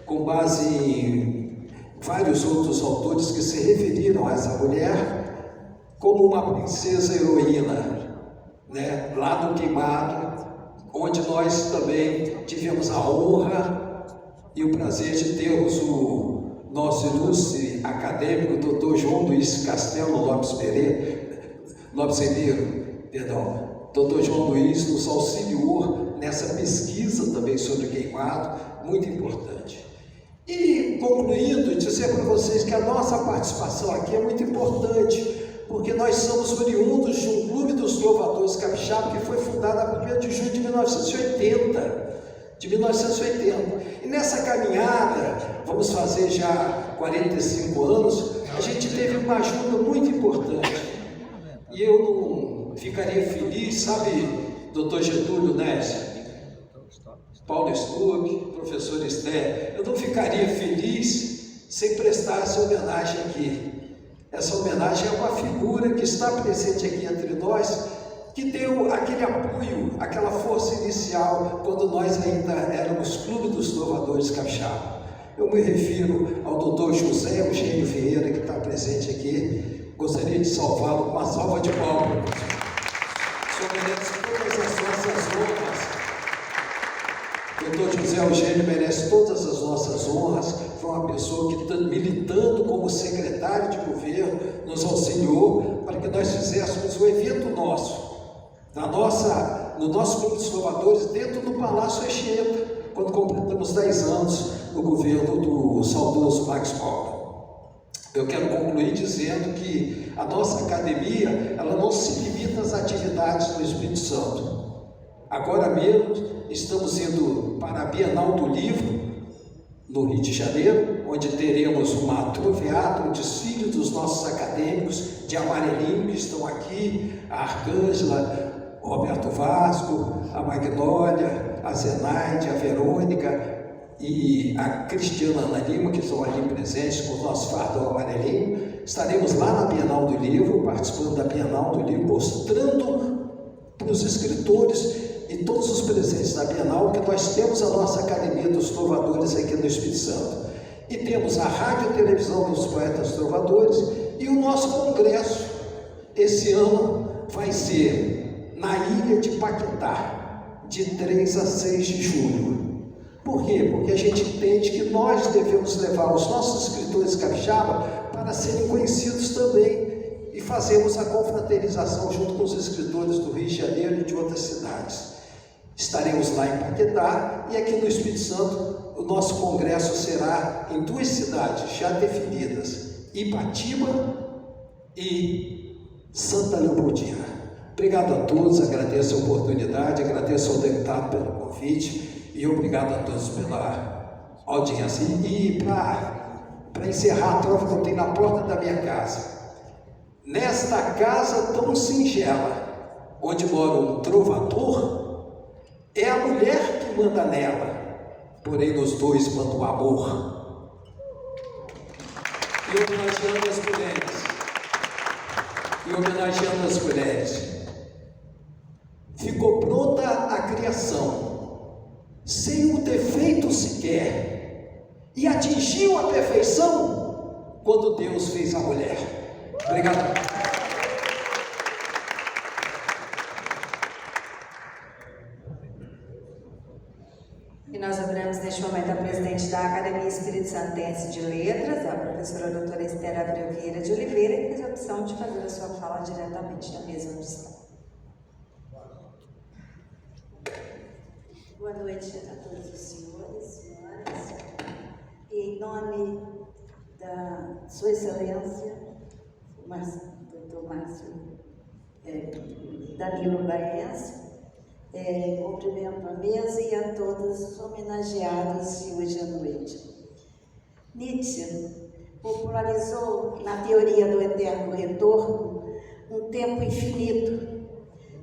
[SPEAKER 7] com base em vários outros autores que se referiram a essa mulher como uma princesa heroína, né? Lá no Queimado, onde nós também tivemos a honra e o prazer de termos o nosso ilustre acadêmico, Dr. João Luiz Castelo Lopes Ribeiro, Dr. João Luiz nos auxiliou nessa pesquisa também sobre Queimado, muito importante. E concluindo, dizer para vocês que a nossa participação aqui é muito importante, porque nós somos oriundos de um clube dos trovadores capixaba que foi fundado a 1º de junho de 1980. E nessa caminhada, vamos fazer já 45 anos, a gente teve uma ajuda muito importante. E eu não ficaria feliz, sabe, Dr. Getúlio Neves, Paulo Stuck, professor Esté, eu não ficaria feliz sem prestar essa homenagem aqui. Essa homenagem é uma figura que está presente aqui entre nós, que deu aquele apoio, aquela força inicial, quando nós ainda éramos Clube dos Trovadores Capixaba. Eu me refiro ao Dr. José Eugênio Vieira, que está presente aqui. Gostaria de salvá-lo com uma salva de palmas. O senhor merece todas as nossas honras. O Dr. José Eugênio merece todas as nossas honras. Foi uma pessoa que, militando como secretário de governo, nos auxiliou para que nós fizéssemos um evento nosso, no nosso Clube dos Trovadores, dentro do Palácio Anchieta, quando completamos 10 anos no governo do saudoso Max Paulo. Eu quero concluir dizendo que a nossa academia, ela não se limita às atividades do Espírito Santo. Agora mesmo estamos indo para a Bienal do Livro, no Rio de Janeiro, onde teremos uma troveada, um desfile dos nossos acadêmicos de amarelinho que estão aqui, a Arcângela, o Roberto Vasco, a Magnólia, a Zenaide, a Verônica e a Cristiana Ana Lima, que estão ali presentes com o nosso fardão amarelinho. Estaremos lá na Bienal do Livro, participando da Bienal do Livro, mostrando para os escritores e todos os presentes da Bienal que nós temos a nossa Academia dos Trovadores aqui no Espírito Santo. E temos a Rádio e Televisão dos Poetas Trovadores e o nosso congresso. Esse ano vai ser na Ilha de Paquetá, de 3 a 6 de julho. Por quê? Porque a gente entende que nós devemos levar os nossos escritores capixaba para serem conhecidos também e fazemos a confraternização junto com os escritores do Rio de Janeiro e de outras cidades. Estaremos lá em Paquetá e aqui no Espírito Santo o nosso congresso será em 2 cidades já definidas, Ibatiba e Santa Leopoldina. Obrigado a todos, agradeço a oportunidade, agradeço ao deputado pelo convite e obrigado a todos pela audiência. E para encerrar a troca que eu tenho na porta da minha casa, nesta casa tão singela, onde mora um trovador, é a mulher que manda nela, porém nos dois manda o amor. E homenageando as mulheres, ficou pronta criação, sem um defeito sequer, e atingiu a perfeição quando Deus fez a mulher. Obrigado.
[SPEAKER 2] E nós abrimos neste momento a presidente da Academia Espírito Santense de Letras, a professora doutora Esther Abreu Vieira de Oliveira, que fez a opção de fazer a sua fala diretamente da mesa onde está.
[SPEAKER 8] Boa noite a todos os senhores, senhoras, e em nome da Sua Excelência, Dr. Márcio Danilo Baense, cumprimento a mesa e a todos os homenageados hoje à noite. Nietzsche popularizou na teoria do eterno retorno um tempo infinito,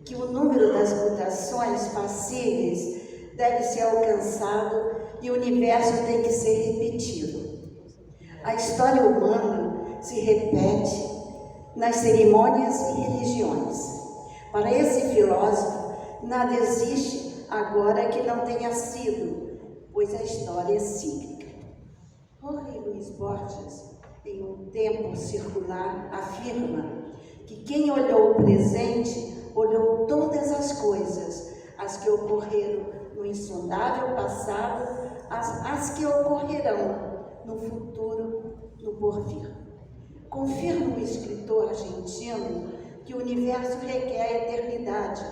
[SPEAKER 8] que o número das mutações passíveis deve ser alcançado e o universo tem que ser repetido. A história humana se repete nas cerimônias e religiões. Para esse filósofo, nada existe agora que não tenha sido, pois a história é cíclica. Jorge Luiz Borges, em Um Tempo Circular, afirma que quem olhou o presente olhou todas as coisas, as que ocorreram no insondável passado, as que ocorrerão no futuro, no porvir. Confirma o escritor argentino que o universo requer a eternidade,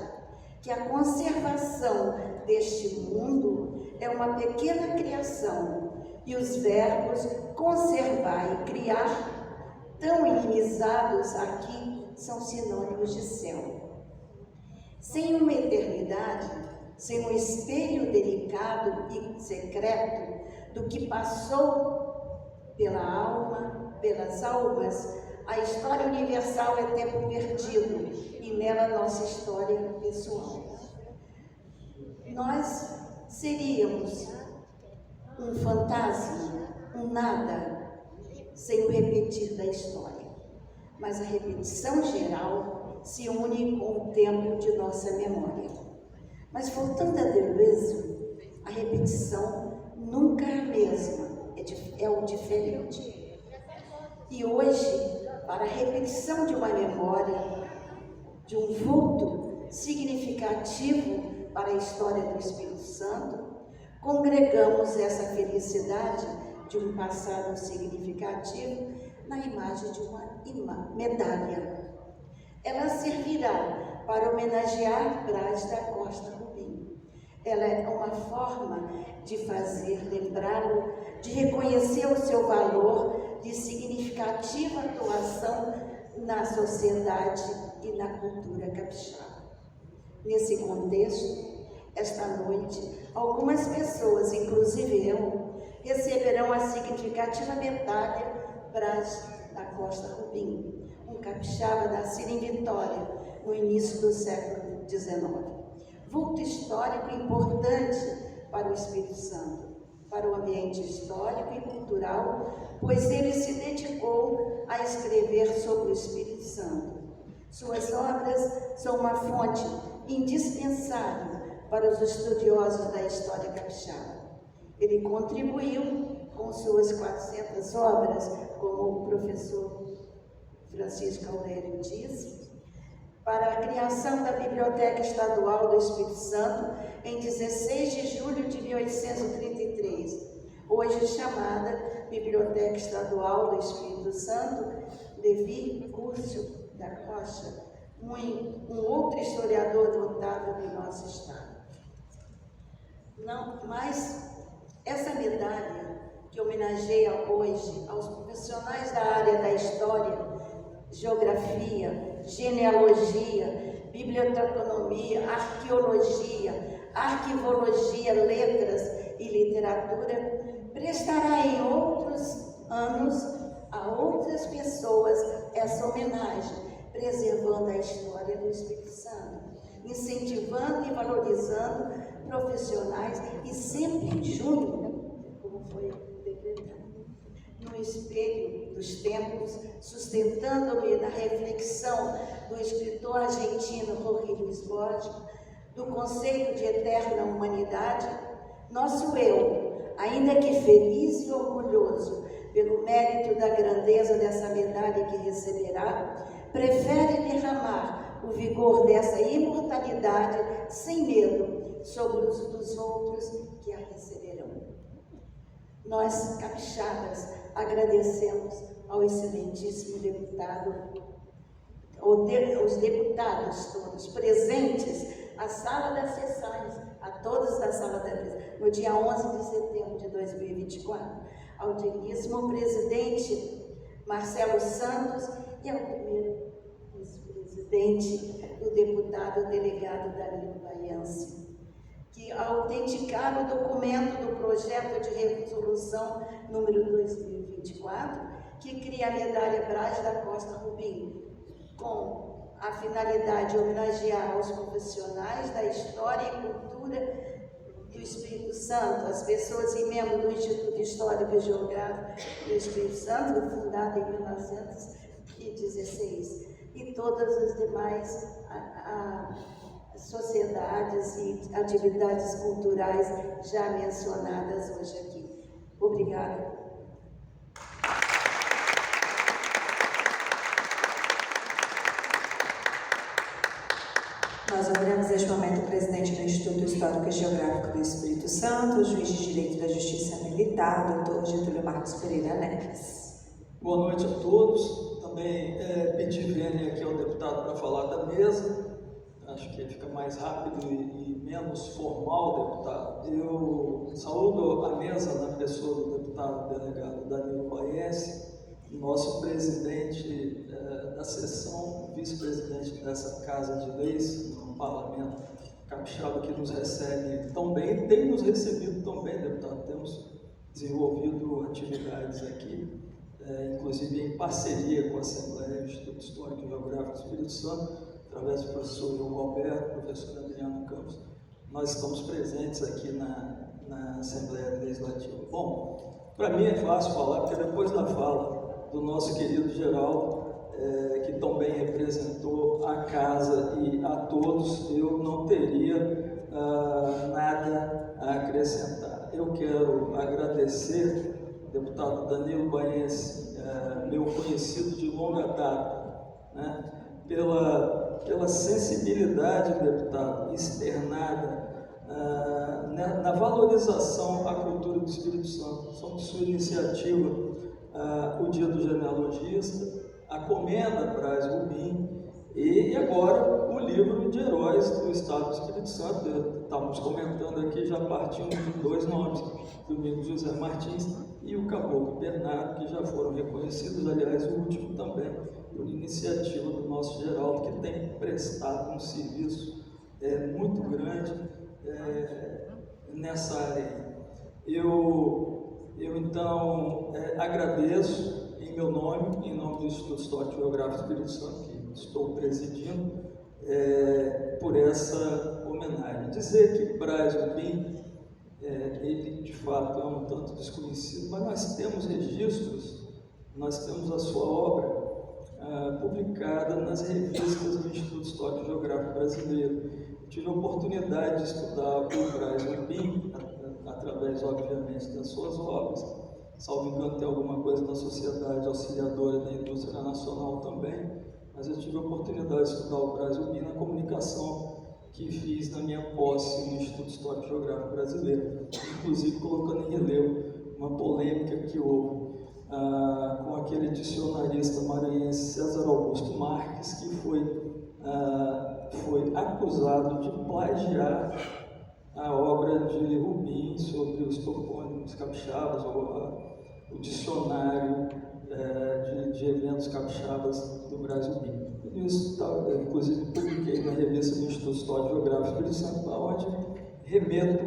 [SPEAKER 8] que a conservação deste mundo é uma pequena criação e os verbos conservar e criar, tão inimizados aqui, são sinônimos de céu. Sem uma eternidade, sem um espelho delicado e secreto do que passou pela alma, pelas almas, a história universal é tempo perdido e nela nossa história pessoal. Nós seríamos um fantasma, um nada, sem o repetir da história. Mas a repetição geral se une com o tempo de nossa memória. Mas voltando a Deleuze, a repetição nunca é a mesma, é o diferente. E hoje, para a repetição de uma memória, de um vulto significativo para a história do Espírito Santo, congregamos essa felicidade de um passado significativo na imagem de uma medalha. Ela servirá para homenagear Braz da Costa Rubim. Ela é uma forma de fazer lembrá-lo, de reconhecer o seu valor de significativa atuação na sociedade e na cultura capixaba. Nesse contexto, esta noite, algumas pessoas, inclusive eu, receberão a significativa medalha Braz da Costa Rubim, um capixaba nascido em Vitória, no início do século XIX. Vulto histórico importante para o Espírito Santo, para o ambiente histórico e cultural, pois ele se dedicou a escrever sobre o Espírito Santo. Suas obras são uma fonte indispensável para os estudiosos da história capixaba. Ele contribuiu com suas 400 obras, como o professor Francisco Aurélio disse, para a criação da Biblioteca Estadual do Espírito Santo em 16 de julho de 1833, hoje chamada Biblioteca Estadual do Espírito Santo, Levi Curcio da Rocha, um outro historiador notável do nosso estado. Mas essa medalha que homenageia hoje aos profissionais da área da história, geografia, genealogia, biblioteconomia, arqueologia, arquivologia, letras e literatura, prestará em outros anos a outras pessoas essa homenagem, preservando a história do Espírito Santo, incentivando e valorizando profissionais e sempre em junho, como foi decretado, no espelho dos tempos, sustentando-me na reflexão do escritor argentino Jorge Luiz Borges, do conceito de eterna humanidade, nosso eu, ainda que feliz e orgulhoso pelo mérito da grandeza dessa medalha que receberá, prefere derramar o vigor dessa imortalidade sem medo sobre os dos outros que a receberão. Nós, capixabas, agradecemos ao excelentíssimo deputado, aos deputados todos presentes à sala das sessões, a todos da sala da mesa, no dia 11 de setembro de 2024, ao digníssimo presidente Marcelo Santos e ao primeiro vice-presidente, o deputado delegado Danilo Baiense, que autenticaram o documento do projeto de resolução número 2024, que cria a medalha Braz da Costa Rubim, com a finalidade de homenagear aos profissionais da história e cultura do Espírito Santo, as pessoas e membros do Instituto Histórico e Geográfico do Espírito Santo, fundado em 1916, e todas as demais sociedades e atividades culturais já mencionadas hoje aqui. Obrigada.
[SPEAKER 2] Nós ouviremos neste momento o presidente do Instituto Histórico e Geográfico do Espírito Santo, o juiz de Direito da Justiça Militar, doutor Getúlio Marcos Pereira Neves.
[SPEAKER 9] Boa noite a todos. Também pedi vênia aqui ao deputado para falar da mesa. Acho que fica mais rápido e menos formal, deputado. Eu saúdo a mesa na pessoa do deputado delegado Danilo Baiense, nosso presidente da sessão, vice-presidente dessa Casa de Leis, no Parlamento Capixaba, que nos recebe tão bem, tem nos recebido tão bem, deputado. Temos desenvolvido atividades aqui, inclusive em parceria com a Assembleia do Instituto Histórico e Geográfico do Espírito Santo, através do professor João Alberto, professor Adriano Campos. Nós estamos presentes aqui na Assembleia Legislativa. Bom, para mim é fácil falar, porque depois da fala do nosso querido Geraldo, que também representou a casa e a todos, eu não teria nada a acrescentar. Eu quero agradecer, deputado Danilo Baiense, meu conhecido de longa data, né, pela sensibilidade, deputado, externada na valorização à cultura do Espírito Santo. Somos sua iniciativa, o Dia do Genealogista, a Comenda Braz Rubim e agora o livro de heróis do Estado do Espírito Santo. Estávamos comentando aqui, já partindo de dois nomes, Domingos José Martins e o Caboclo Bernardo, que já foram reconhecidos, aliás, o último também, por iniciativa do nosso Geraldo, que tem prestado um serviço muito grande nessa área. Eu então agradeço em meu nome, em nome do Instituto Histórico e Geográfico do Espírito Santo, que estou presidindo, por essa homenagem. Dizer que Braz Rubim, ele de fato é um tanto desconhecido, mas nós temos registros, nós temos a sua obra publicada nas revistas do Instituto Histórico e Geográfico Brasileiro. Tive a oportunidade de estudar o Braz Rubim, através, obviamente, das suas obras. Salvo engano, tem alguma coisa na Sociedade Auxiliadora da Indústria Nacional também, mas eu tive a oportunidade de estudar o Braz Rubim na comunicação que fiz na minha posse no Instituto Histórico e Geográfico Brasileiro, inclusive colocando em relevo uma polêmica que houve com aquele dicionarista maranhense César Augusto Marques, que foi acusado de plagiar a obra de Rubim sobre os topônimos capixabas, ou o dicionário de eventos capixabas do Braz Rubim. Isso, inclusive, publiquei na revista do Instituto Histórico e Geográfico do Espírito Santo, onde remeto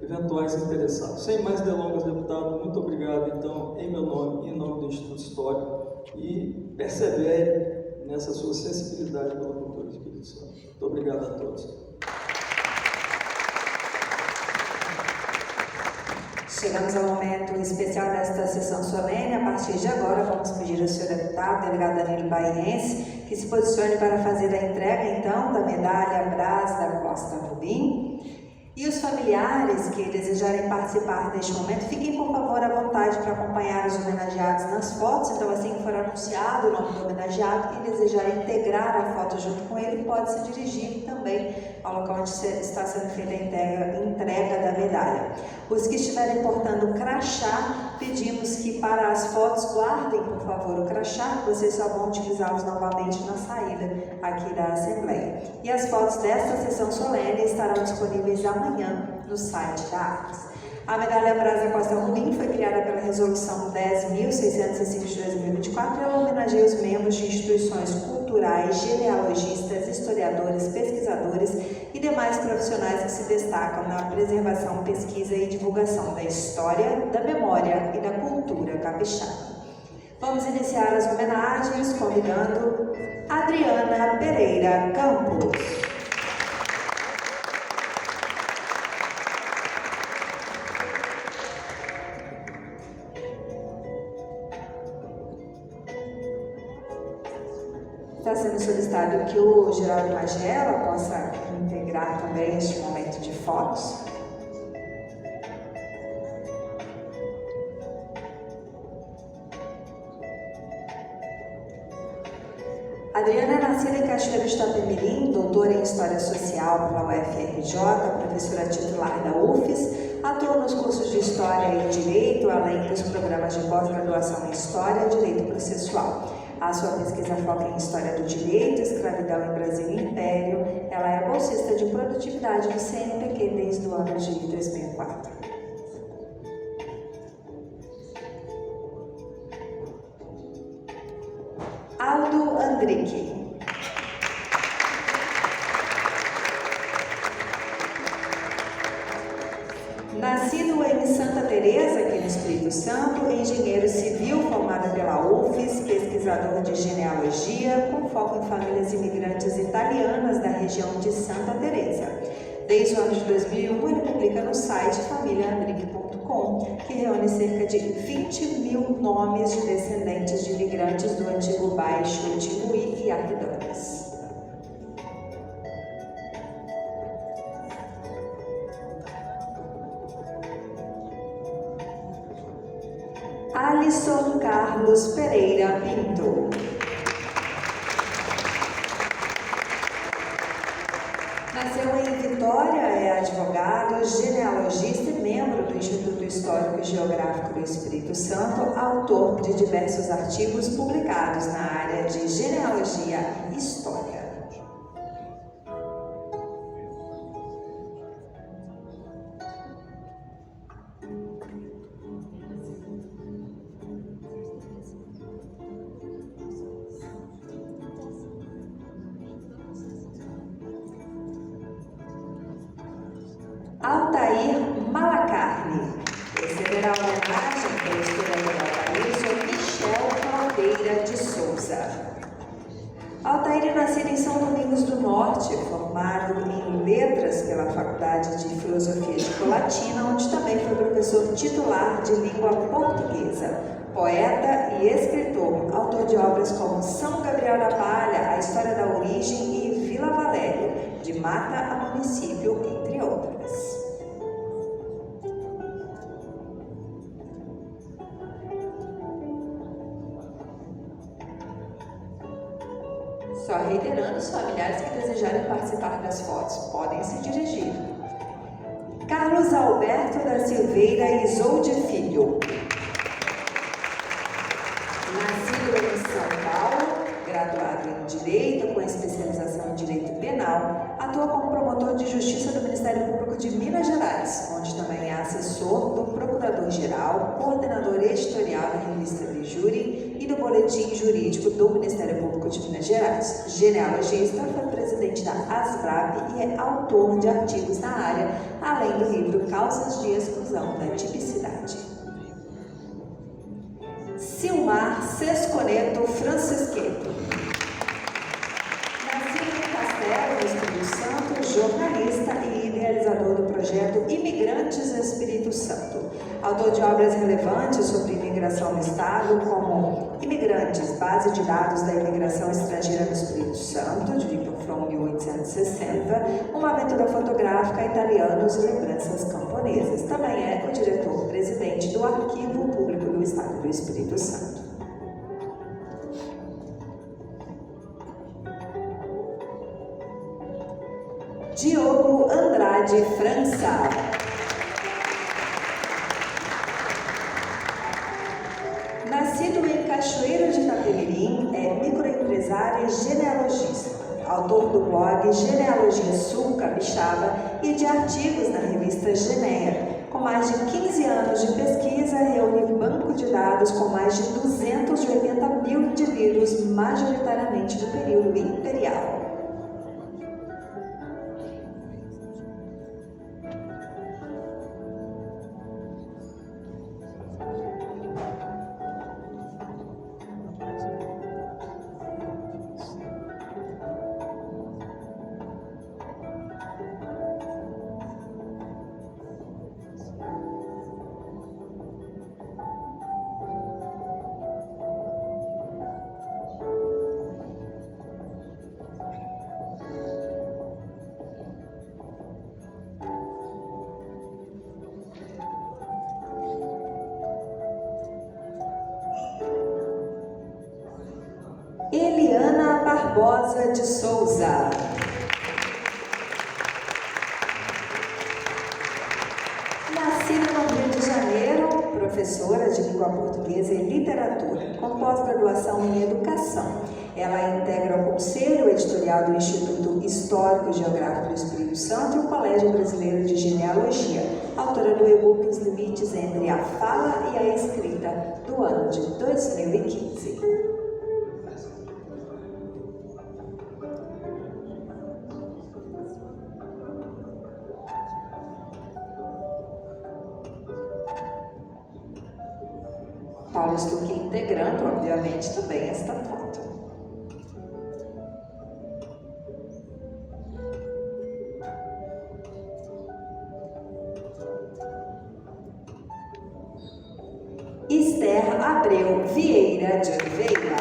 [SPEAKER 9] eventuais interessados. Sem mais delongas, deputado, muito obrigado, então, em meu nome e em nome do Instituto Histórico, e persevere nessa sua sensibilidade pela cultura do Espírito Santo. Muito obrigado a todos.
[SPEAKER 2] Chegamos ao momento especial desta sessão solene. A partir de agora, vamos pedir ao senhor deputado, delegado Danilo Baiense, que se posicione para fazer a entrega, então, da medalha Brás da Costa Rubim. E os familiares que desejarem participar deste momento, fiquem, por favor, à vontade para acompanhar os homenageados nas fotos. Então, assim que for anunciado o nome do homenageado, quem desejar integrar a foto junto com ele, pode se dirigir também ao local onde está sendo feita a entrega da medalha. Os que estiverem portando crachá, pedimos que para as fotos guardem, por favor, o crachá, vocês só vão utilizá-los novamente na saída aqui da Assembleia. E as fotos desta sessão solene estarão disponíveis amanhã no site da ARCS. A medalha Brás da Costa Rubim foi criada pela Resolução 10.605 de 2024 e ela homenageia os membros de instituições culturais, genealogistas, historiadores, pesquisadores e demais profissionais que se destacam na preservação, pesquisa e divulgação da história, da memória e da cultura capixaba. Vamos iniciar as homenagens convidando Adriana Pereira Campos. Está sendo solicitado que o Geraldo Magela possa integrar também este momento de fotos. Adriana é nascida em Cachoeiro de Itapemirim, doutora em História Social pela UFRJ, professora titular da UFES, atua nos cursos de História e Direito, além dos programas de pós-graduação em História e Direito Processual. A sua pesquisa foca em História do Direito, Escravidão em Brasil e Império. Ela é bolsista de produtividade do CNPq desde o ano de 2004. Aldo Andrique. Nascido em Santa Teresa, aqui no Espírito Santo, engenheiro civil formado pela UFES, pesquisador de genealogia, com foco em famílias imigrantes italianas da região de Santa Teresa. Desde o ano de 2001, ele publica no site familiaandrique.com, que reúne cerca de 20.000 nomes de descendentes de imigrantes do antigo Baixo Timbuí e Arquidamas. Alisson Carlos Pereira Pinto. Nasceu em Vitória, é advogado, genealogista e membro do Instituto Histórico e Geográfico do Espírito Santo, autor de diversos artigos publicados na área de genealogia e história. Altair Malacarne. Receberá uma homenagem pelo estudante Altair, Sr. Michel Caldeira de Souza. Altair é nascido em São Domingos do Norte, formado em Letras pela Faculdade de Filosofia de Colatina, onde também foi professor titular de língua portuguesa, poeta e escritor, autor de obras como São Gabriel da Palha, A História da Origem e Vila Valério, de Mata a Município, entre outras. Só reiterando, os familiares que desejarem participar das fotos podem se dirigir. Carlos Alberto da Silveira Isolde Filho. Nascido em São Paulo, graduado em Direito, com especialização em Direito Penal, atua como promotor de Justiça do Ministério Público de Minas Gerais, onde também é assessor do Procurador-Geral, coordenador editorial da revista de Júri e do Boletim Jurídico do Ministério Público de Minas Gerais. Genealogista, foi presidente da ASVRAP e é autor de artigos na área, além do livro Causas de Exclusão da Tipicidade. Silmar Sesconeto Francisqueto. Nascido em Castelo, no Espírito Santo, jornalista e idealizador do projeto Imigrantes Espírito Santo. Autor de obras relevantes sobre imigração no Estado, como Imigrantes, Base de Dados da Imigração Estrangeira no Espírito Santo, de Victor From, 1860, Uma Aventura Fotográfica, Italianos e Lembranças Camponesas. Também é o diretor-presidente do Arquivo Público do Estado do Espírito Santo. Diogo Andrade França. Nascido em Cachoeiro de Itapemirim, é microempresário e genealogista. Autor do blog Genealogia Sul Capixaba e de artigos na revista Genéia. Com mais de 15 anos de pesquisa, reúne banco de dados com mais de 280 mil indivíduos, majoritariamente do período imperial. Eliana Barbosa de Souza. Nascida no Rio de Janeiro, professora de língua portuguesa e literatura, com pós-graduação em educação. Ela integra o Conselho Editorial do Instituto Histórico e Geográfico do Espírito Santo e o Colégio Brasileiro de Genealogia, autora do e-book Os Limites entre a Fala e a Escrita, do ano de 2015. Paulo Stuck integrando, obviamente, também esta foto. Esther Abreu Vieira de Oliveira.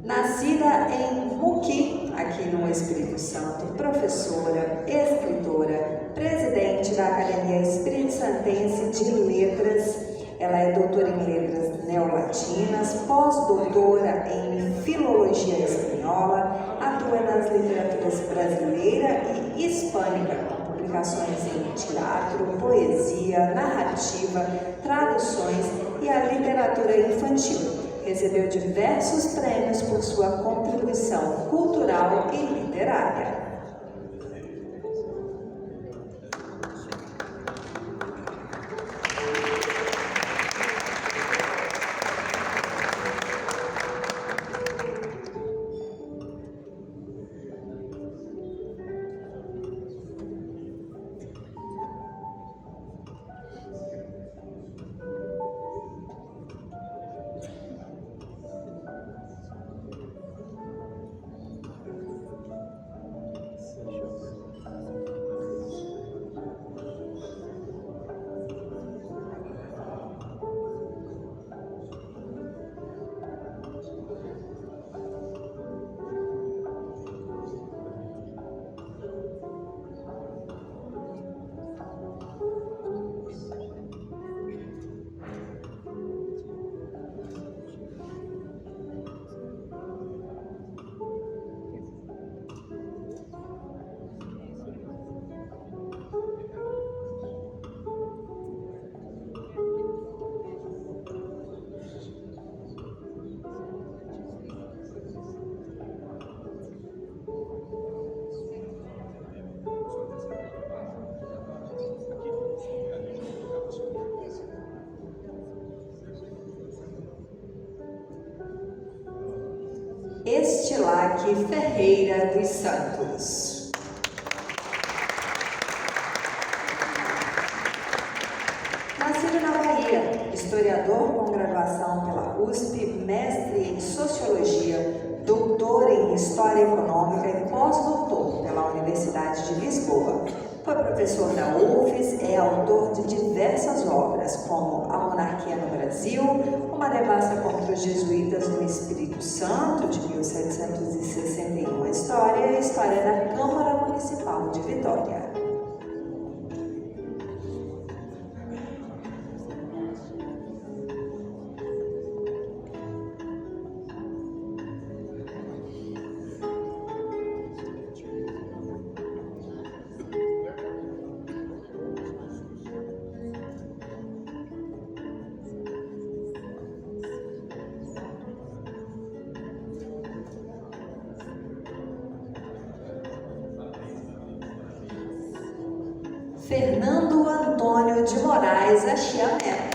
[SPEAKER 2] Nascida em Muqui, aqui no Espírito Santo, professora, escritora, presidente da Academia Espírito Santense de Letras. Ela é doutora em Letras Neolatinas, pós-doutora em Filologia Espanhola, atua nas literaturas brasileira e hispânica, com publicações em teatro, poesia, narrativa, traduções e a literatura infantil. Recebeu diversos prêmios por sua contribuição cultural e literária. Estilac Ferreira dos Santos. Nascido na Bahia, historiador com graduação pela USP, mestre em Sociologia, doutor em História Econômica e pós-doutor pela Universidade de Lisboa. Foi professor da UFES, é autor de diversas obras, como A Monarquia no Brasil, Uma Devassa contra os Jesuítas no Espírito Santo, de 1761, a História e a História da Câmara Municipal de Vitória. Fernando Antônio de Moraes Achiamé.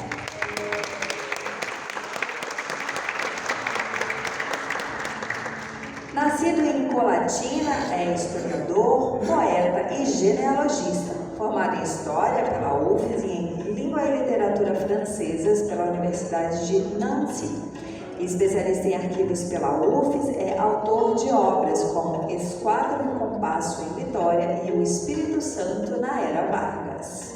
[SPEAKER 2] Nascido em Colatina, é historiador, poeta e genealogista, formado em História pela UFES e em Língua e Literatura Francesas pela Universidade de Nancy. Especialista em arquivos pela UFES, é autor de obras como Esquadro e Compasso em Vitória e O Espírito Santo na Era Vargas.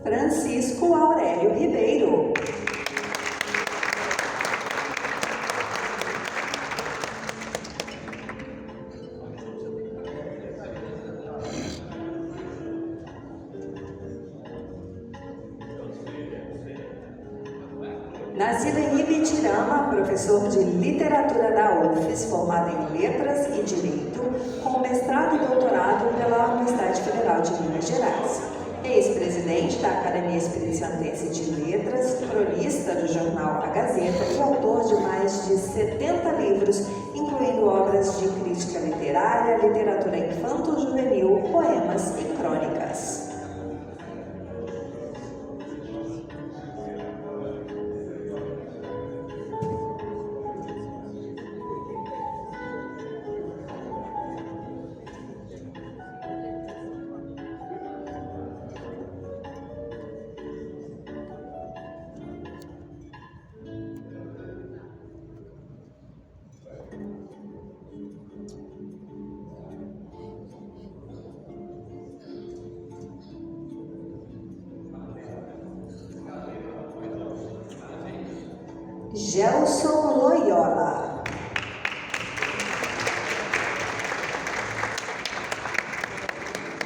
[SPEAKER 2] Francisco Aurélio Ribeiro. Nascido em Ibitirama, professor de literatura da UFES, formado em letras e direito, com mestrado e doutorado pela Universidade Federal de Minas Gerais. Ex-presidente da Academia Espírito-Santense de Letras, cronista do jornal A Gazeta e autor de mais de 70 livros, incluindo obras de crítica literária, literatura infanto-juvenil, poemas e crônicas. Gelson Loyola.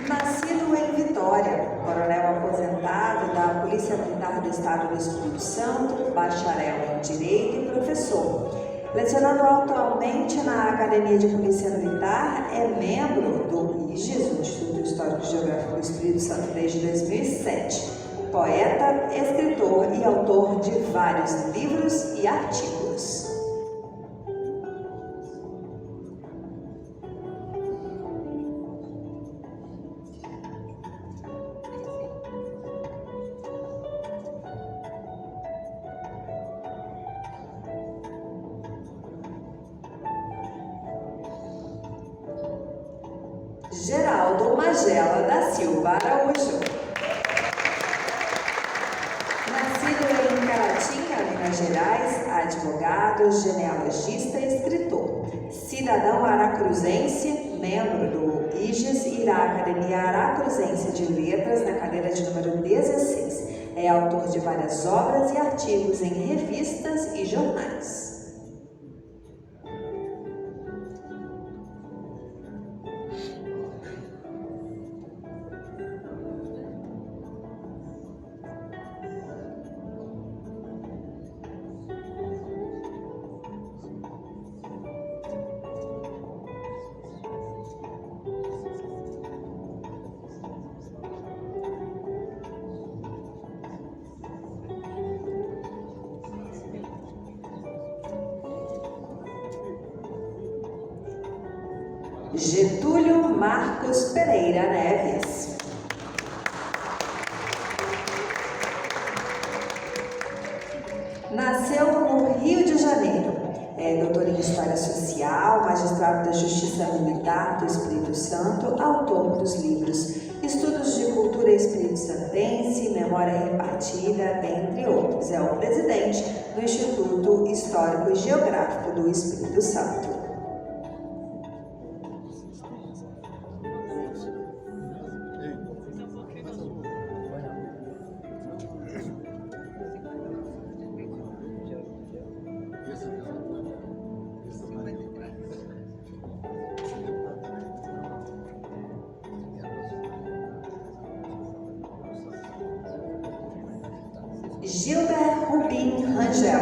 [SPEAKER 2] Nascido em Vitória, coronel aposentado da Polícia Militar do Estado do Espírito Santo, bacharel em Direito e professor. Lecionando atualmente na Academia de Polícia Militar, é membro do IGES, o Instituto Histórico e Geográfico do Espírito Santo, desde 2007. Poeta, escritor e autor de vários livros e artigos. Geraldo Magela da Silva Araújo. Nascido em Caratinga, Minas Gerais, advogado, genealogista e escritor. Cidadão aracruzense, membro do IGES e da Academia Aracruzense de Letras, na cadeira de número 16. É autor de várias obras e artigos em revistas e jornais. Getúlio Marcos Pereira Neves. Nasceu no Rio de Janeiro. É doutor em História Social, magistrado da Justiça Militar do Espírito Santo, autor dos livros Estudos de Cultura Espírito-Santense, Memória Repartida, entre outros. É o presidente do Instituto Histórico e Geográfico do Espírito Santo. Gilber Rubim Rangel.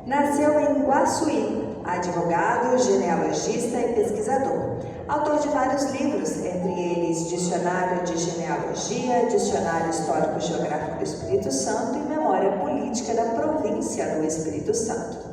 [SPEAKER 2] Nasceu em Guaçuí, advogado, genealogista e pesquisador. Autor de vários livros, entre eles Dicionário de Genealogia, Dicionário Histórico-Geográfico do Espírito Santo e Memória Política da Província do Espírito Santo.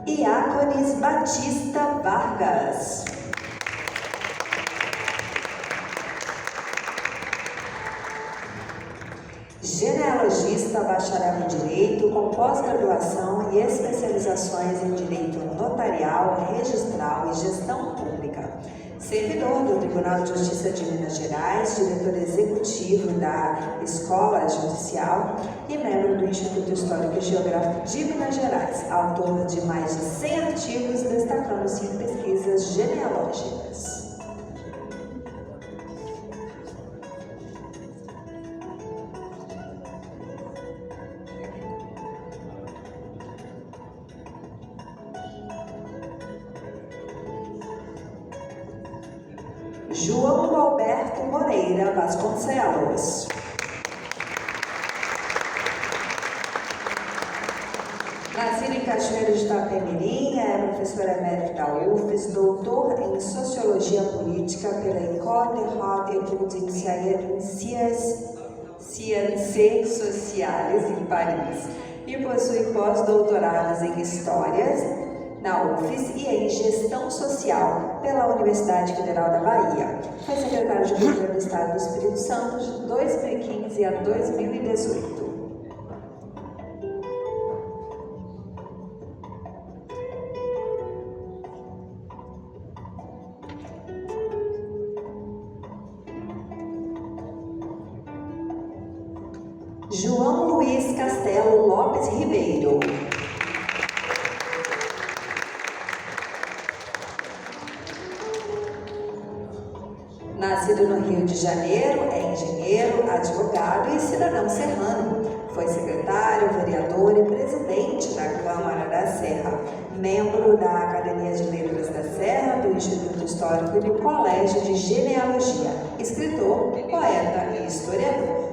[SPEAKER 2] Iácones Batista Vargas. Genealogista, bacharel em Direito, com pós-graduação e especializações em Direito Notarial, Registral e Gestão Pública. Servidor do Tribunal de Justiça de Minas Gerais, diretor executivo da Escola Judicial e membro do Instituto Histórico e Geográfico de Minas Gerais, autor de mais de 100 artigos, destacando-se em pesquisas genealógicas. João Alberto Moreira Vasconcelos. Nascido em Cachoeiro de Itapemirim, é professor emérito da UFES, doutor em Sociologia Política pela École des Hautes Études en Sciences Sociales em Paris e possui pós-doutorados em Histórias na UFES e em Gestão Social pela Universidade Federal da Bahia. Foi secretário de Cultura do Estado do Espírito Santo de 2015 a 2018. João Luiz Castelo Lopes Ribeiro. Nascido no Rio de Janeiro, é engenheiro, advogado e cidadão serrano. Foi secretário, vereador e presidente da Câmara da Serra, membro da Academia de Letras da Serra, do Instituto Histórico e do Colégio de Genealogia, escritor, poeta e historiador.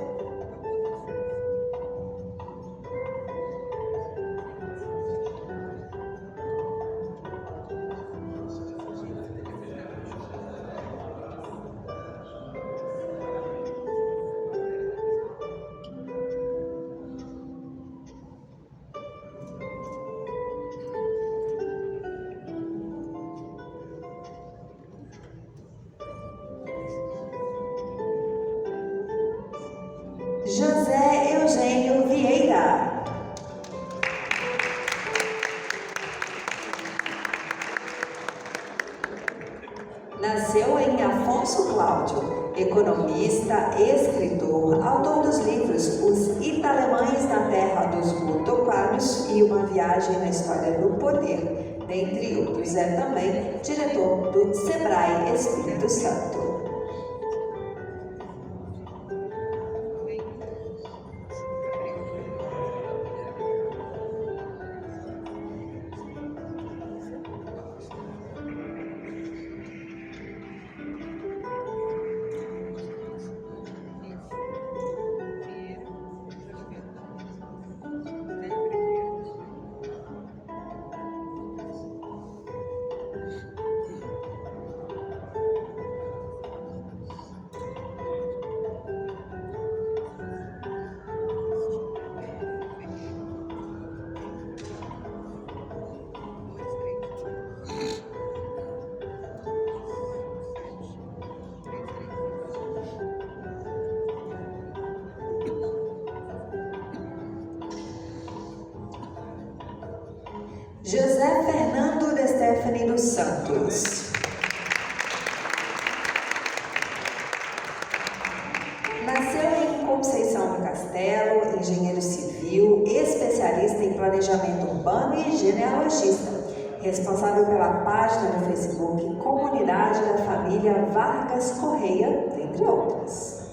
[SPEAKER 2] José Eugênio Vieira. Nasceu em Afonso Cláudio, economista, escritor, autor dos livros Os Italemães na Terra dos Botocanos e Uma Viagem na História do Poder, dentre outros. É também diretor do Sebrae Espírito Santo. José Fernando de Stefani dos Santos. Nasceu em Conceição do Castelo, engenheiro civil, especialista em planejamento urbano e genealogista, responsável pela página no Facebook Comunidade da Família Vargas Correia, entre outras.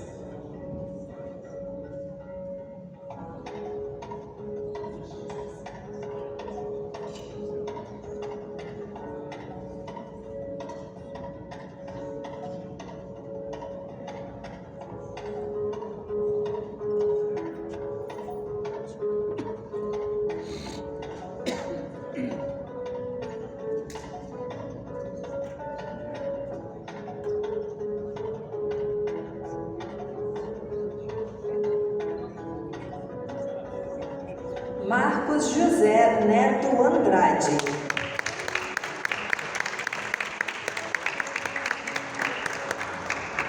[SPEAKER 2] Marcos José Neto Andrade.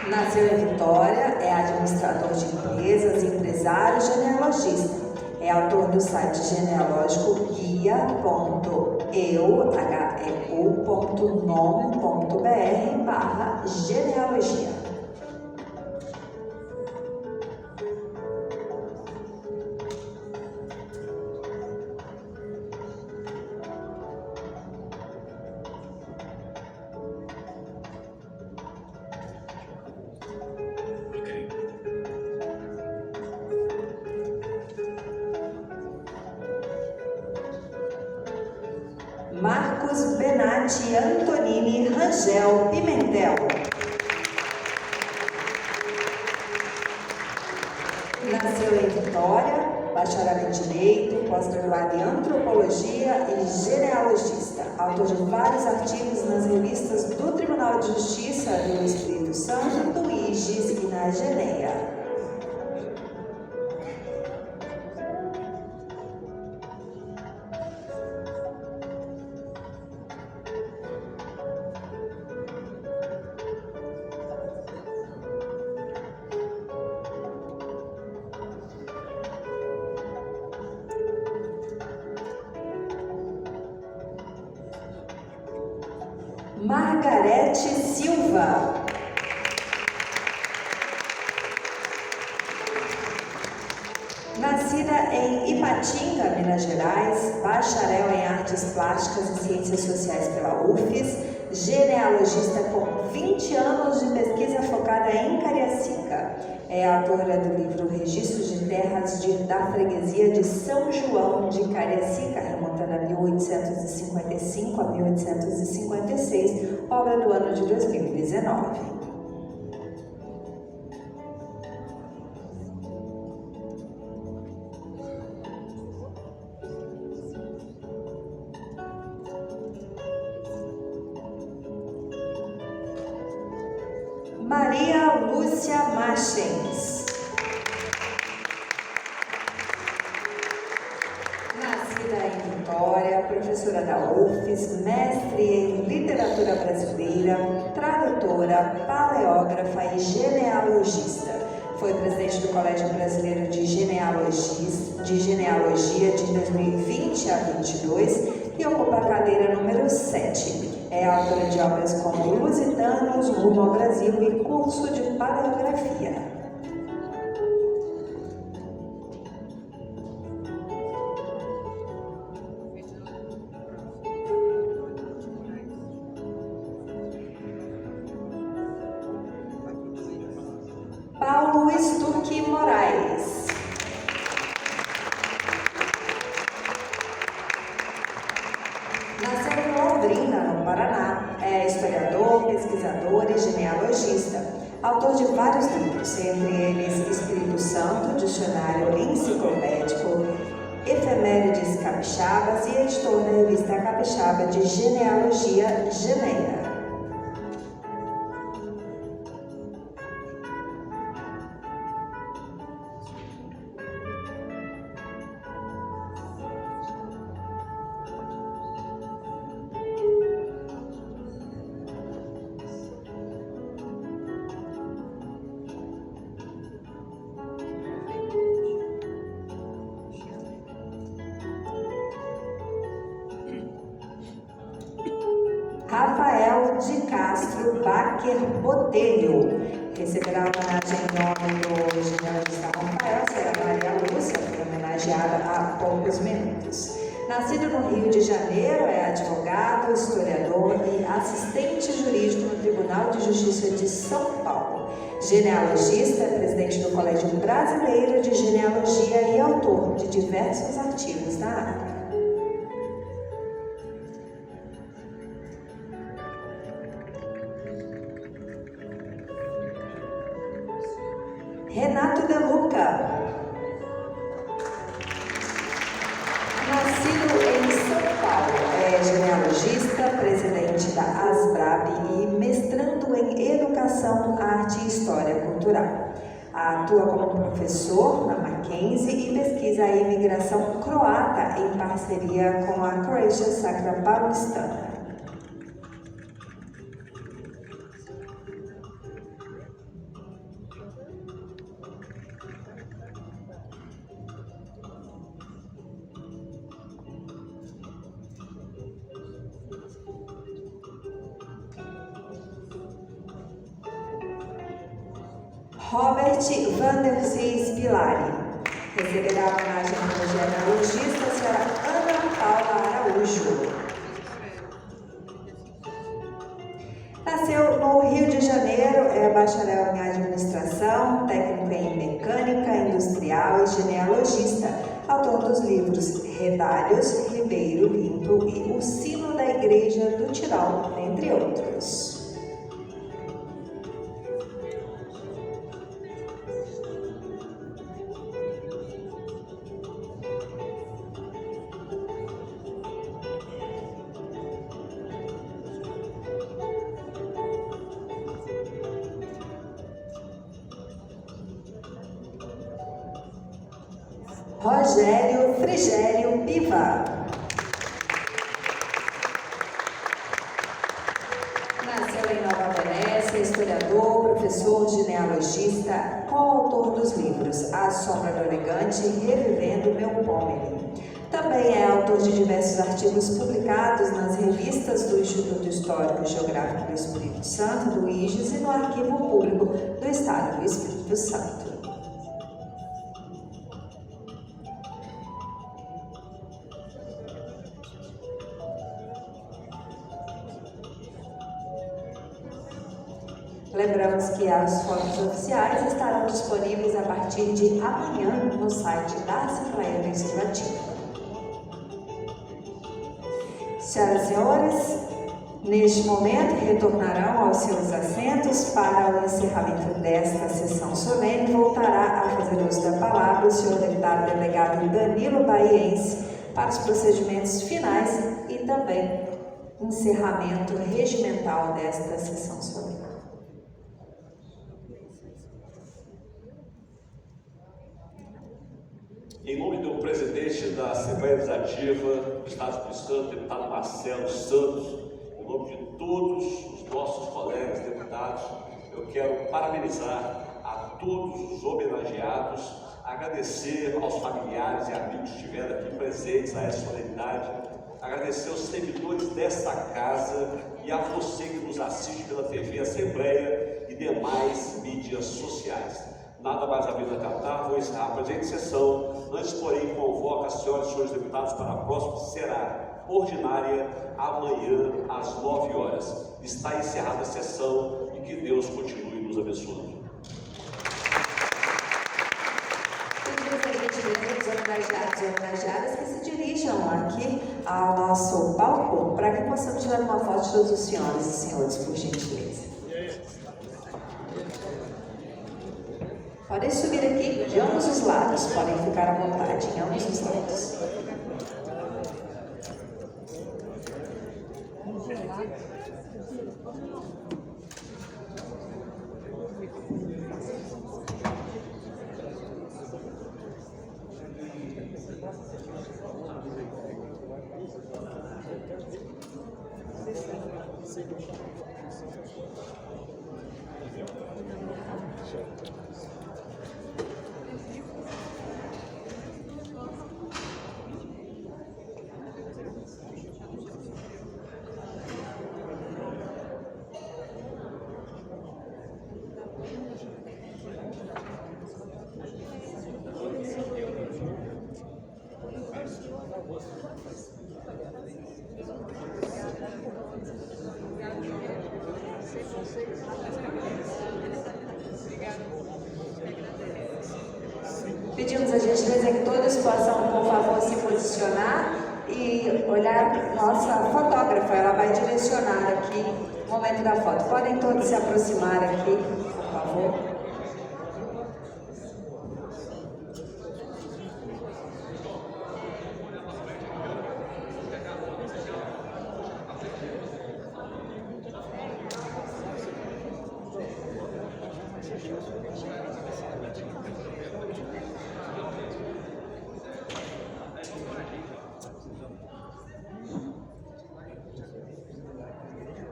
[SPEAKER 2] Nasceu em Vitória, é administrador de empresas, empresário e genealogista. É autor do site genealógico guia.eu.nom.br/genealogia. Marcos Benatti Antonini Rangel Pimentel. Nasceu em Vitória, bacharel em Direito, pós-graduado em Antropologia e genealogista. Autor de vários artigos nas revistas do Tribunal de Justiça do Espírito Santo, do IGES e na Geneia. Margarete Silva. Nascida em Ipatinga, Minas Gerais, bacharel em Artes Plásticas e Ciências Sociais pela UFES, genealogista com 20 anos de pesquisa focada em Cariacica. É autora do livro Registros de Terras da Freguesia de São João de Cariacica, remontando a 1855 a 1856, obra do ano de 2019. Maria Lúcia Machens. Nascida em Vitória, professora da UFES, mestre em literatura brasileira, tradutora, paleógrafa e genealogista. Foi presidente do Colégio Brasileiro de Genealogia de 2020 a 2022 e ocupa a cadeira número 7. É autora de obras como Lusitanos, Rumo ao Brasil e Curso de Paleografia. Paulo Stuck Moraes. Nasceu em Londrina, no Paraná. É historiador, pesquisador e genealogista. Autor de vários livros, entre eles Espírito Santo, Dicionário Enciclopédico, Efemérides Capixabas e editor da revista Capixaba de Genealogia Geneia. Rafael de Castro Baquer Botelho receberá homenagem em nome do genealogista Rafael. Será Maria Lúcia, foi homenageada há poucos minutos. Nascido no Rio de Janeiro, é advogado, historiador e assistente jurídico no Tribunal de Justiça de São Paulo. Genealogista, é presidente do Colégio Brasileiro de Genealogia e autor de diversos artigos na área. Renato De Luca. Nascido em São Paulo, é genealogista, presidente da ASBRAB e mestrando em Educação, Arte e História Cultural. Atua como professor na Mackenzie e pesquisa a imigração croata em parceria com a Croatia Sacra Paulistana. Robert Vanderzee Spilari receberá a homenagem como genealogista, a senhora Ana Paula Araújo. Nasceu no Rio de Janeiro, é bacharel em administração, técnico em mecânica industrial e genealogista, autor dos livros Retalhos, Ribeiro Limpo e O Sino da Igreja do Tirol, entre outros. Rogério Frigério Piva. Nasceu em Nova Venécia, historiador, professor, genealogista, coautor dos livros A Sombra do Elegante e Revivendo Meu Pomelo. Também é autor de diversos artigos publicados nas revistas do Instituto Histórico e Geográfico do Espírito Santo, do IGES, e no Arquivo Público do Estado do Espírito Santo. Lembramos que as fotos oficiais estarão disponíveis a partir de amanhã no site da Assembleia Legislativa. Senhoras e senhores, neste momento retornarão aos seus assentos para o encerramento desta sessão solene. Voltará a fazer uso da palavra o senhor deputado delegado Danilo Baiense para os procedimentos finais e também encerramento regimental desta sessão solene.
[SPEAKER 3] Em nome do presidente da Assembleia Legislativa do Estado do Espírito Santo, deputado Marcelo Santos, em nome de todos os nossos colegas deputados, eu quero parabenizar a todos os homenageados, agradecer aos familiares e amigos que estiveram aqui presentes a essa solenidade, agradecer aos servidores desta casa e a você que nos assiste pela TV Assembleia e demais mídias sociais. Nada mais a ver a tratar, vou encerrar a presente sessão. Antes, porém, convoco as senhoras e senhores deputados para a próxima, que será ordinária, amanhã, às 9 horas. Está encerrada a sessão e que Deus continue nos abençoando.
[SPEAKER 2] Os homenageados e homenageadas que se dirijam aqui ao nosso palco para que possamos tirar uma foto de todos os senhoras e senhores, por gentileza. Podem subir aqui de ambos os lados, podem ficar à vontade em ambos os lados. Pedimos a gentileza que todos possam, por favor, se posicionar e olhar nossa fotógrafa. Ela vai direcionar aqui o momento da foto. Podem todos se aproximar aqui, por favor.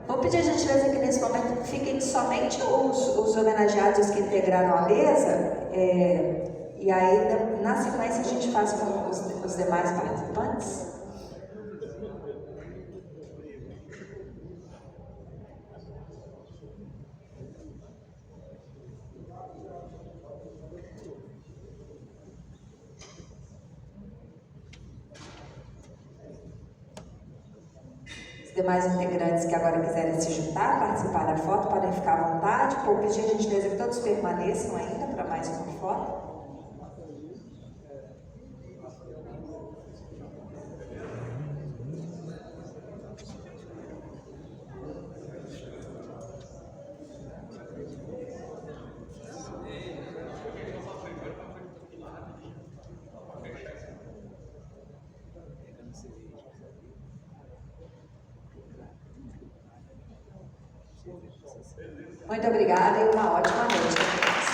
[SPEAKER 2] Vou pedir a gentileza que nesse momento fiquem somente os homenageados que integraram a mesa, e aí na sequência a gente faz com os demais participantes. Os demais integrantes que agora quiserem se juntar, participar da foto, podem ficar à vontade. Vou pedir a gentileza que todos permaneçam ainda para mais uma foto. Muito obrigada e uma ótima noite a todos.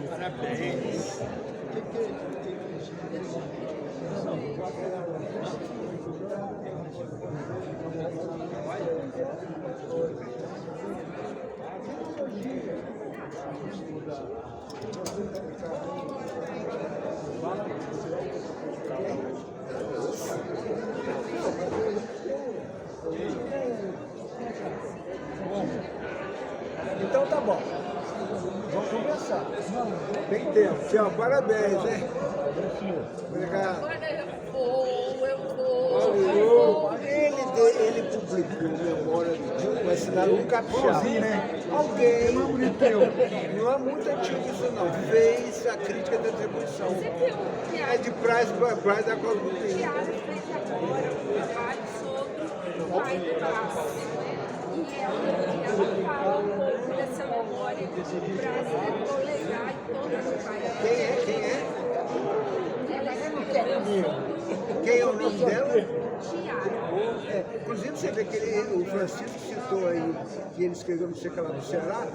[SPEAKER 10] Parabéns. Então tá bom. Vamos começar. Tem tempo. Tchau, parabéns, hein? Obrigado. Ele publicou memória de assinado um capixaba. Alguém, não é muito antigo isso não, fez a crítica da atribuição. É de Braz da Cosmopolita.
[SPEAKER 11] Tiago fez agora um trabalho sobre o pai do Brás. E ela fala um pouco dessa memória de Brás, legal e toda no país.
[SPEAKER 10] Quem é?
[SPEAKER 11] Ela escreveu
[SPEAKER 10] Quem é o nome dela?
[SPEAKER 11] Tiago.
[SPEAKER 10] Inclusive você vê que o Francisco citou aí que ele escreveu no sei lá no Ceará,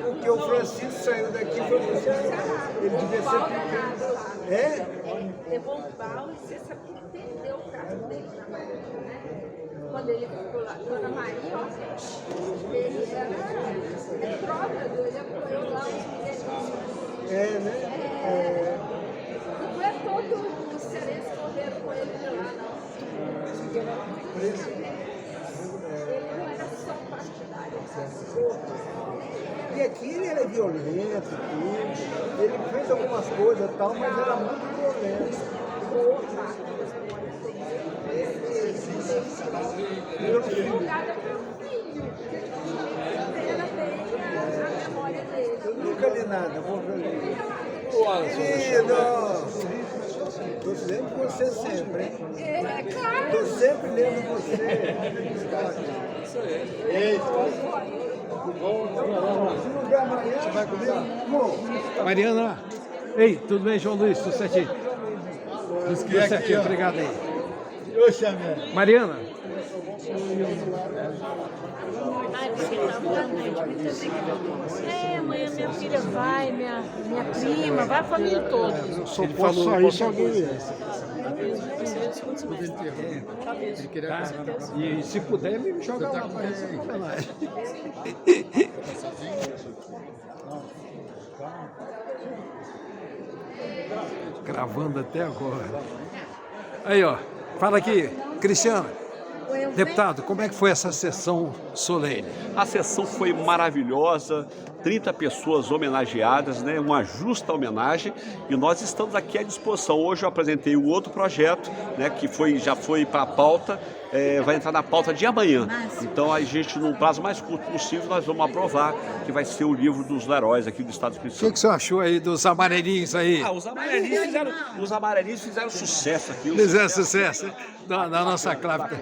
[SPEAKER 10] porque o Francisco saiu daqui e foi para o Ceará. Ele devia ser. É?
[SPEAKER 11] Levou um pau e você sabe que perdeu o carro dele na Maria, né? Quando ele ficou lá, Dona Maria, ó, ele era retrógrado, ele apoiou lá os mulheres.
[SPEAKER 10] Né?
[SPEAKER 11] Não é todo os cearenses correram com ele de lá, não. Ele não era só partidário.
[SPEAKER 10] E aqui ele era violento, tudo. Ele fez algumas coisas e tal, mas era muito violento.
[SPEAKER 11] Divulgada pelo filho, era bem a memória dele.
[SPEAKER 10] Eu nunca li nada, vou ver. Querido! Estou lendo você sempre, hein?
[SPEAKER 11] É claro.
[SPEAKER 10] Estou sempre lendo você.
[SPEAKER 11] Isso aí.
[SPEAKER 10] Se não der amanhã, você vai comigo?
[SPEAKER 1] Mariana, ei, tudo bem, João Luiz? Tudo certinho? Tudo certinho, obrigado aí. Mariana.
[SPEAKER 12] Amanhã minha filha vai, minha prima, vai a família toda.
[SPEAKER 10] Só posso sair se alguém vier.
[SPEAKER 1] E se puder, me joga lá para essa homenagem. Gravando até agora. Aí, ó. Fala aqui, Cristiano. Deputado, como é que foi essa sessão solene?
[SPEAKER 3] A sessão foi maravilhosa, 30 pessoas homenageadas, né? Uma justa homenagem, e nós estamos aqui à disposição. Hoje eu apresentei um outro projeto, né, que já foi para a pauta, vai entrar na pauta de amanhã. Então a gente, num prazo mais curto possível, nós vamos aprovar, que vai ser o livro dos heróis aqui do Estado do Espírito Santo.
[SPEAKER 1] O que você achou aí dos amarelinhos aí?
[SPEAKER 3] Os amarelinhos fizeram sucesso aqui.
[SPEAKER 1] Fizeram sucesso na nossa clave.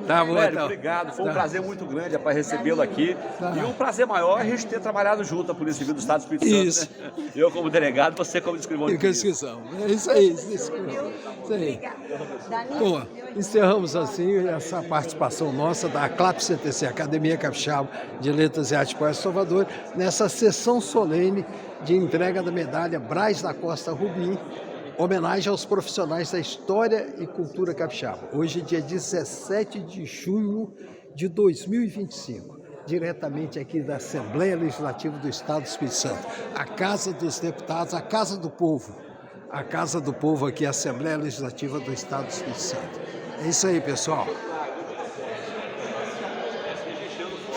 [SPEAKER 1] Tá bom,
[SPEAKER 3] Velho,
[SPEAKER 1] então.
[SPEAKER 3] obrigado, foi um prazer muito grande para recebê-lo aqui. E um prazer maior é a gente ter trabalhado junto na Polícia Civil do Estado do Espírito Santo.
[SPEAKER 1] Isso.
[SPEAKER 3] Né? Eu como delegado, você como escrivão de
[SPEAKER 1] inscrição. É isso aí. Isso aí. Bom, encerramos assim essa participação nossa da ACLAP CTC, Academia Capixaba de Letras e Artes Poéticas Salvador, nessa sessão solene de entrega da medalha Braz da Costa Rubim, homenagem aos profissionais da história e cultura capixaba. Hoje, dia 17 de junho de 2025, diretamente aqui da Assembleia Legislativa do Estado do Espírito Santo, a Casa dos Deputados, a Casa do Povo. A Casa do Povo aqui, a Assembleia Legislativa do Estado do Espírito Santo. É isso aí, pessoal.